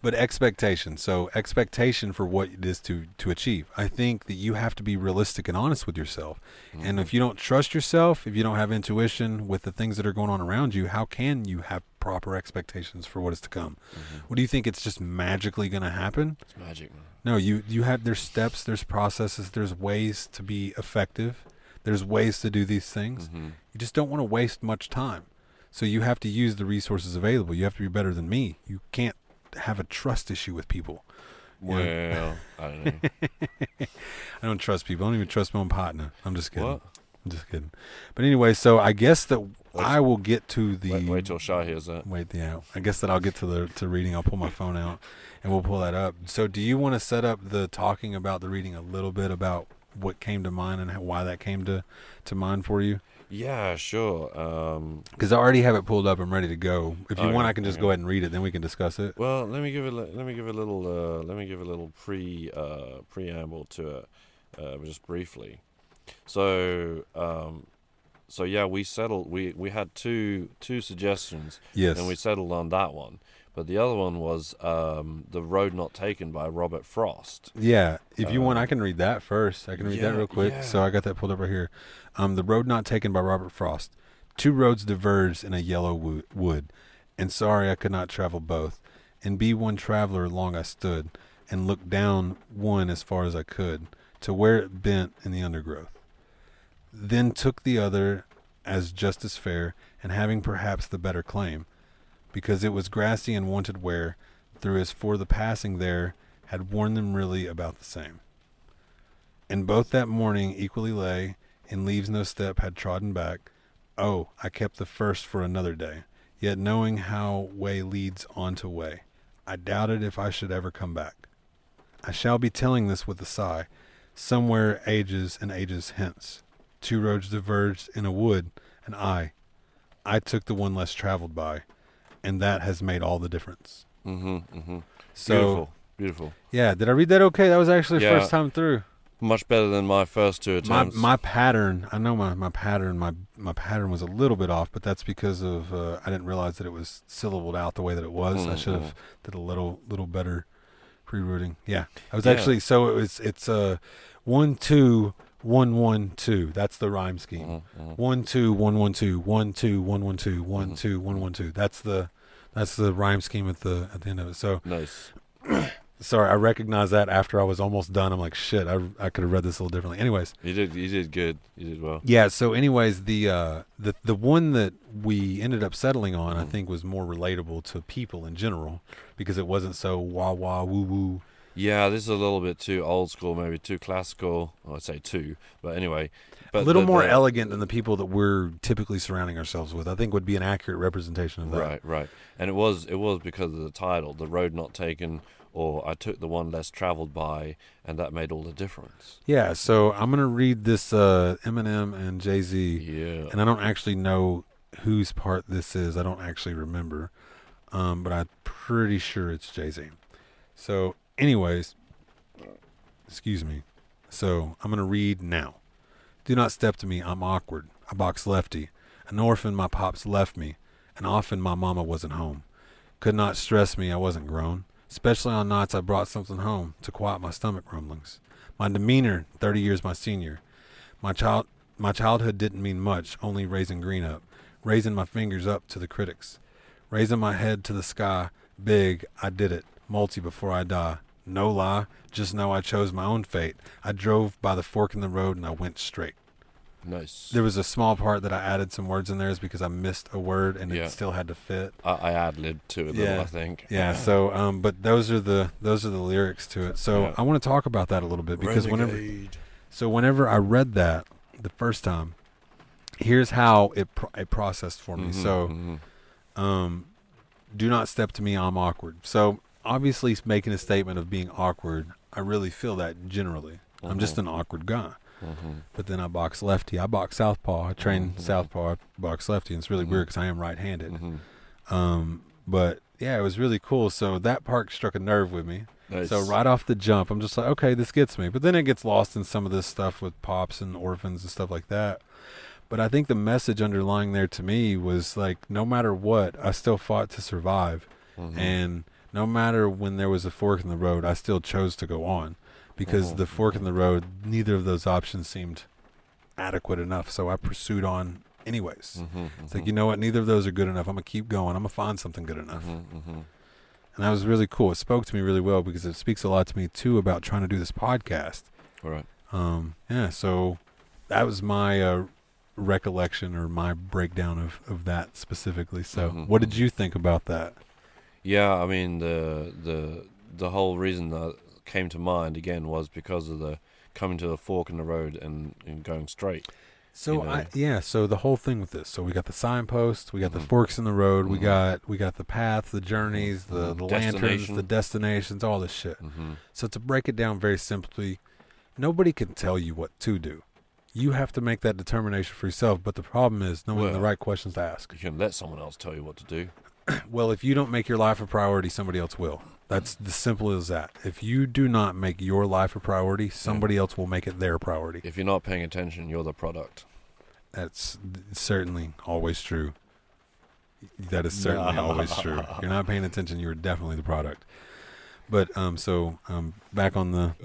But expectation. So expectation for what it is to achieve. I think that you have to be realistic and honest with yourself. And if you don't trust yourself, if you don't have intuition with the things that are going on around you, how can you have proper expectations for what is to come? What do you think? It's just magically going to happen? It's magic, man. No, you have, there's steps, there's processes, there's ways to be effective. There's ways to do these things. You just don't want to waste much time. So you have to use the resources available. You have to be better than me. You can't have a trust issue with people. Well, I don't know. I don't trust people. I don't even trust my own partner. I'm just kidding. What? I'm just kidding. But anyway, so I guess that I will get to the... Wait till Shah hears that. I guess that I'll get to reading. I'll pull my phone out and we'll pull that up. So do you want to set up the talking about the reading a little bit about what came to mind and why that came to mind for you? Yeah, sure. Because I already have it pulled up. I'm ready to go. If you want, I can just go ahead and read it. Then we can discuss it. Well, let me give a little preamble to it, just briefly. So yeah, we settled. We had two suggestions. Yes. And we settled on that one. But the other one was The Road Not Taken by Robert Frost. Yeah, if you want, I can read that first. I can read that real quick. Yeah. So I got that pulled up right here. The Road Not Taken by Robert Frost. Two roads diverged in a yellow wood, and sorry I could not travel both. And be one traveler long I stood, and looked down one as far as I could, to where it bent in the undergrowth. Then took the other as just as fair, and having perhaps the better claim, because it was grassy and wanted wear, through as for the passing there had worn them really about the same. And both that morning equally lay, in leaves no step had trodden back. Oh, I kept the first for another day, yet knowing how way leads on to way, I doubted if I should ever come back. I shall be telling this with a sigh, somewhere ages and ages hence. Two roads diverged in a wood, and I took the one less traveled by, and that has made all the difference. So Beautiful. yeah, did I read that okay? That was actually the first time through. Much better than my first two attempts. My pattern, I know my pattern, my pattern was a little bit off, but that's because of I didn't realize that it was syllabled out the way that it was. I should have did a little better pre-routing. Yeah, I was actually, so it's 1 2 1 1 2. That's the rhyme scheme. 1 2 1 1 2 1 2 1 1 2 1 2 1 1 2. That's the rhyme scheme at the end of it. So nice. Sorry, I recognized that after I was almost done. I'm like, shit, I could have read this a little differently. Anyways, you did good. You did well. Yeah. So, anyways, the one that we ended up settling on, I think, was more relatable to people in general because it wasn't so wah wah woo woo. Yeah, this is a little bit too old school, maybe too classical. Well, I'd say too, but anyway. But a little more elegant than the people that we're typically surrounding ourselves with, I think, would be an accurate representation of that. Right. And it was because of the title, The Road Not Taken, or I took the one less traveled by, and that made all the difference. Yeah, so I'm going to read this Eminem and Jay-Z. Yeah. And I don't actually know whose part this is. I don't actually remember. But I'm pretty sure it's Jay-Z. So, anyways, excuse me. So, I'm going to read now. Do not step to me, I'm awkward. I box lefty. An orphan, my pops left me. And often my mama wasn't home. Could not stress me, I wasn't grown. Especially on nights I brought something home to quiet my stomach rumblings. My demeanor, 30 years my senior. My childhood didn't mean much, only raising green up. Raising my fingers up to the critics. Raising my head to the sky, big, I did it. Multi before I die. No lie, just know I chose my own fate. I drove by the fork in the road and I went straight. Nice. There was a small part that I added some words in there is because I missed a word and it still had to fit. I ad-libbed to it a little, I think. Yeah. So, but those are the lyrics to it. So I want to talk about that a little bit because whenever I read that the first time, here's how it processed for me. So, do not step to me, I'm awkward. So obviously making a statement of being awkward, I really feel that generally. I'm just an awkward guy. But then I box lefty. I box southpaw. I train southpaw. I box lefty. And it's really weird because I am right-handed. But yeah, it was really cool. So that part struck a nerve with me. Nice. So right off the jump, I'm just like, okay, this gets me. But then it gets lost in some of this stuff with pops and orphans and stuff like that. But I think the message underlying there to me was like, no matter what, I still fought to survive. And no matter when there was a fork in the road, I still chose to go on, because the fork in the road, neither of those options seemed adequate enough. So I pursued on anyways. It's like, you know what? Neither of those are good enough. I'm going to keep going. I'm going to find something good enough. And that was really cool. It spoke to me really well, because it speaks a lot to me too about trying to do this podcast. All right. Yeah. So that was my recollection, or my breakdown of that specifically. So what did you think about that? Yeah, I mean, the whole reason that came to mind again was because of the coming to a fork in the road and going straight. So so the whole thing with this. So we got the signposts, we got the forks in the road, we got the paths, the journeys, the lanterns, the destinations, all this shit. So to break it down very simply, nobody can tell you what to do. You have to make that determination for yourself. But the problem is knowing the right questions to ask. You can let someone else tell you what to do. Well, if you don't make your life a priority, somebody else will. That's as simple as that. If you do not make your life a priority, somebody else will make it their priority. If you're not paying attention, you're the product. That's certainly always true. That is certainly always true. If you're not paying attention, you're definitely the product. But back on the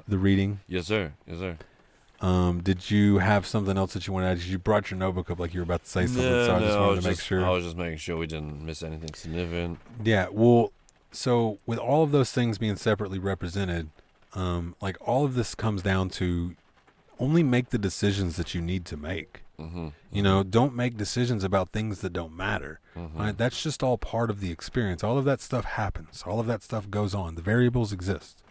reading. Yes, sir. Yes, sir. Did you have something else that you wanted to add? You brought your notebook up like you were about to say something, so I just wanted to make sure. I was just making sure we didn't miss anything significant. Yeah, well, so with all of those things being separately represented, like all of this comes down to only make the decisions that you need to make. You know, don't make decisions about things that don't matter. Right? That's just all part of the experience. All of that stuff happens. All of that stuff goes on. The variables exist.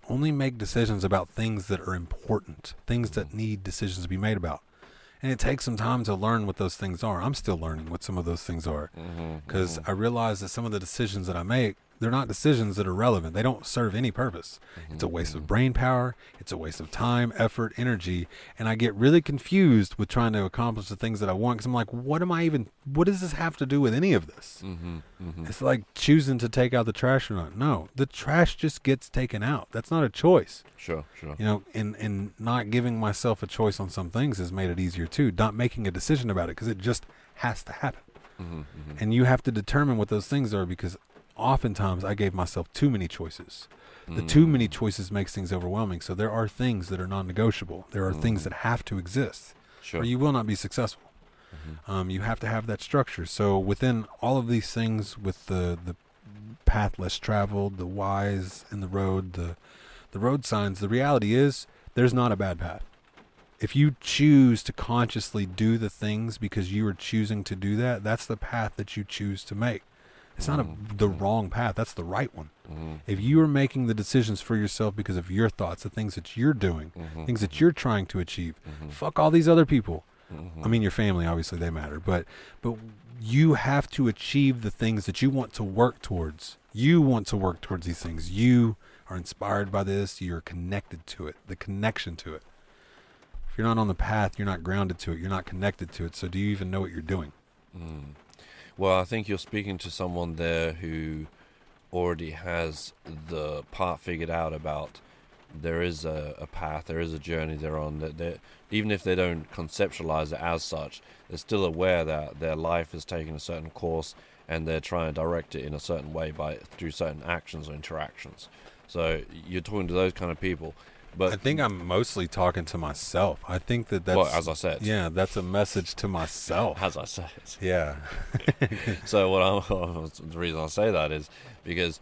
Only make decisions about things that are important, things that need decisions to be made about. And it takes some time to learn what those things are. I'm still learning what some of those things are, because I realize that some of the decisions that I make, they're not decisions that are relevant. They don't serve any purpose. It's a waste of brain power. It's a waste of time, effort, energy. And I get really confused with trying to accomplish the things that I want, because I'm like, what does this have to do with any of this? It's like choosing to take out the trash or not. No, the trash just gets taken out. That's not a choice. Sure. You know, and not giving myself a choice on some things has made it easier too. Not making a decision about it, because it just has to happen. And you have to determine what those things are, because oftentimes I gave myself too many choices. The too many choices makes things overwhelming. So there are things that are non-negotiable. There are things that have to exist, or you will not be successful. You have to have that structure. So within all of these things, with the path less traveled, the whys in the road, the road signs, the reality is there's not a bad path. If you choose to consciously do the things because you are choosing to do that, that's the path that you choose to make. It's not the wrong path. That's the right one. If you are making the decisions for yourself because of your thoughts, the things that you're doing, things that you're trying to achieve, fuck all these other people. I mean, your family, obviously, they matter. But you have to achieve the things that you want to work towards. You want to work towards these things. You are inspired by this. You're connected to it, the connection to it. If you're not on the path, you're not grounded to it. You're not connected to it. So do you even know what you're doing? Well, I think you're speaking to someone there who already has the part figured out about there is a path, there is a journey they're on. That even if they don't conceptualize it as such, they're still aware that their life is taking a certain course, and they're trying to direct it in a certain way through certain actions or interactions. So you're talking to those kind of people. But I think I'm mostly talking to myself. I think that's... Well, as I said. Yeah, that's a message to myself. As I said. Yeah. So the reason I say that is because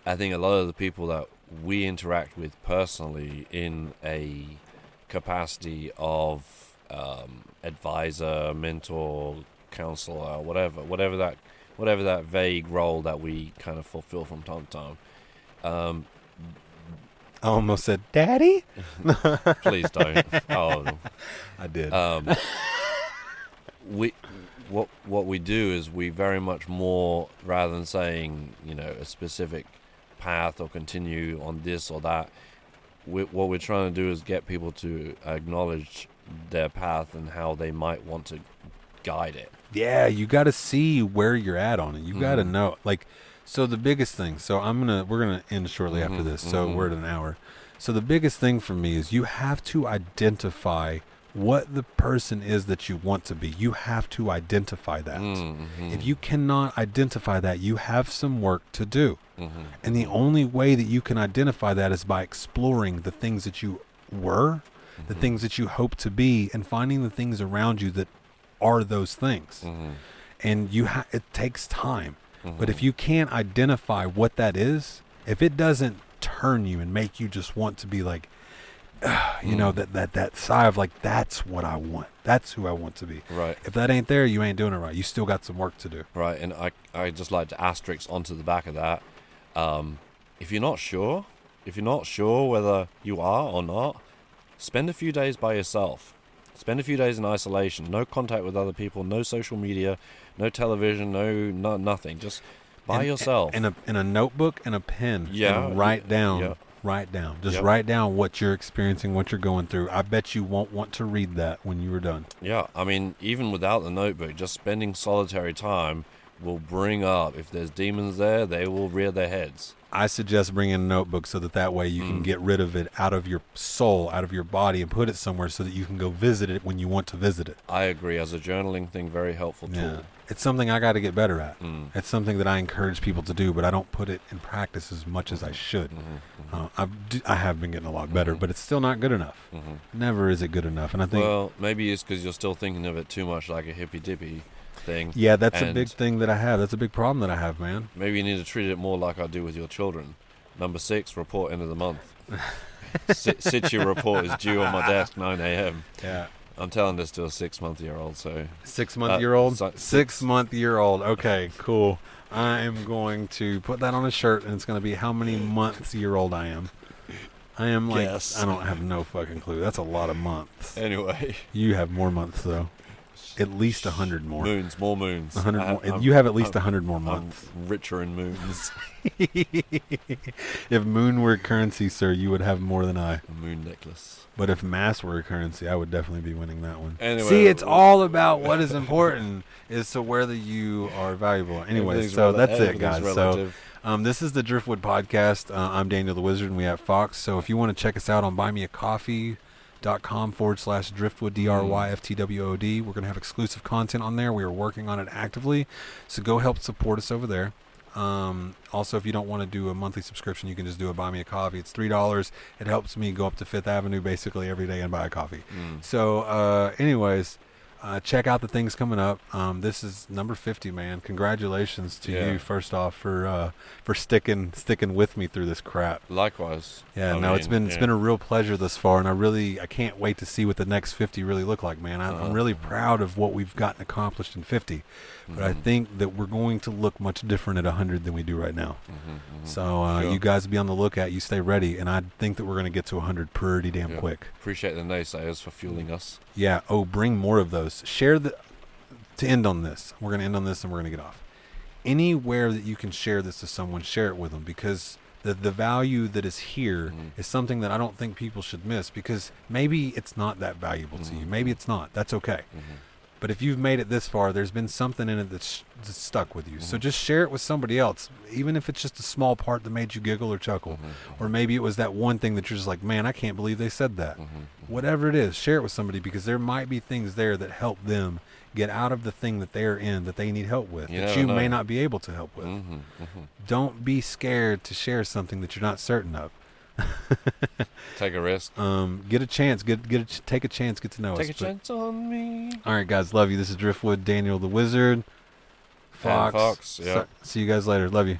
I think a lot of the people that we interact with personally in a capacity of advisor, mentor, counselor, whatever that vague role that we kind of fulfill from time to time, I almost said, Daddy? Please don't. Oh, I did. What we do is we very much more, rather than saying, a specific path or continue on this or that, what we're trying to do is get people to acknowledge their path and how they might want to guide it. Yeah, you got to see where you're at on it. You got to know, so the biggest thing, we're gonna end shortly after this, so we're at an hour. So the biggest thing for me is you have to identify what the person is that you want to be. You have to identify that. If you cannot identify that, you have some work to do. And the only way that you can identify that is by exploring the things that you were, the things that you hope to be, and finding the things around you that are those things. And it takes time. But if you can't identify what that is, if it doesn't turn you and make you just want to be like, you know, that sigh of like, that's what I want. That's who I want to be. Right. If that ain't there, you ain't doing it right. You still got some work to do. Right. And I just like to asterisk onto the back of that. If you're not sure whether you are or not, spend a few days by yourself. Spend a few days in isolation. No contact with other people. No social media. No television. No nothing. Just by yourself. And a notebook and a pen. Yeah. And write down. Yeah. Write down. Just write down what you're experiencing, what you're going through. I bet you won't want to read that when you were done. Yeah. I mean, even without the notebook, just spending solitary time will bring up, if there's demons there, they will rear their heads. I suggest bringing a notebook so that way you can get rid of it out of your soul, out of your body, and put it somewhere so that you can go visit it when you want to visit it. I agree. As a journaling thing, very helpful tool. It's something I got to get better at. It's something that I encourage people to do, but I don't put it in practice as much as I should. I have been getting a lot better, but it's still not good enough. Never is it good enough. And I think, well, maybe it's because you're still thinking of it too much like a hippy-dippy thing. Yeah, that's a big thing that I have. That's a big problem that I have, man. Maybe you need to treat it more like I do with your children. Number 6, report end of the month. Situ report is due on my desk 9 a.m. Yeah. I'm telling this to a 6-month-year-old, so... 6-month-year-old? 6-month-year-old. Okay, cool. I am going to put that on a shirt, and it's going to be how many months-year-old I am. I am like... Yes. I don't have no fucking clue. That's a lot of months. Anyway. You have more months, though. At least 100 more. More moons. 100 more. You have at least 100 more months. I'm richer in moons. If moon were currency, sir, you would have more than I. A moon necklace. But if mass were a currency, I would definitely be winning that one. Anyway, see, it's all about what is important is to whether you are valuable. Anyway, so that's it, guys. Relative. So this is the Driftwood Podcast. I'm Daniel the Wizard, and we have Fox. So if you want to check us out on buymeacoffee.com/Driftwood, DRYFTWOD. We're going to have exclusive content on there. We are working on it actively. So go help support us over there. Also, if you don't want to do a monthly subscription, you can just do a Buy Me a Coffee. It's $3. It helps me go up to 5th Avenue basically every day and buy a coffee. So anyways, check out the things coming up. This is number 50, man. Congratulations to you first off for sticking with me through this crap. Likewise. Yeah, it's been a real pleasure thus far, and I can't wait to see what the next 50 really look like, man. I'm really proud of what we've gotten accomplished in 50, but I think that we're going to look much different at 100 than we do right now. So you guys be on the lookout. You stay ready, and I think that we're going to get to 100 pretty damn quick. Appreciate the naysayers for fueling us. Yeah. Oh, bring more of those. Share to end on this. We're going to end on this, and we're going to get off. Anywhere that you can share this to someone, share it with them, because the value that is here is something that I don't think people should miss, because maybe it's not that valuable to you. Maybe it's not. That's okay. But if you've made it this far, there's been something in it that's stuck with you. So just share it with somebody else, even if it's just a small part that made you giggle or chuckle. Or maybe it was that one thing that you're just like, man, I can't believe they said that. Whatever it is, share it with somebody, because there might be things there that help them get out of the thing that they're in that they need help with, that you may not be able to help with. Don't be scared to share something that you're not certain of. Take a risk. Get a chance. Take a chance. Get to know us. Take a chance on me. All right, guys. Love you. This is Driftwood, Daniel the Wizard, Fox. Yeah. See you guys later. Love you.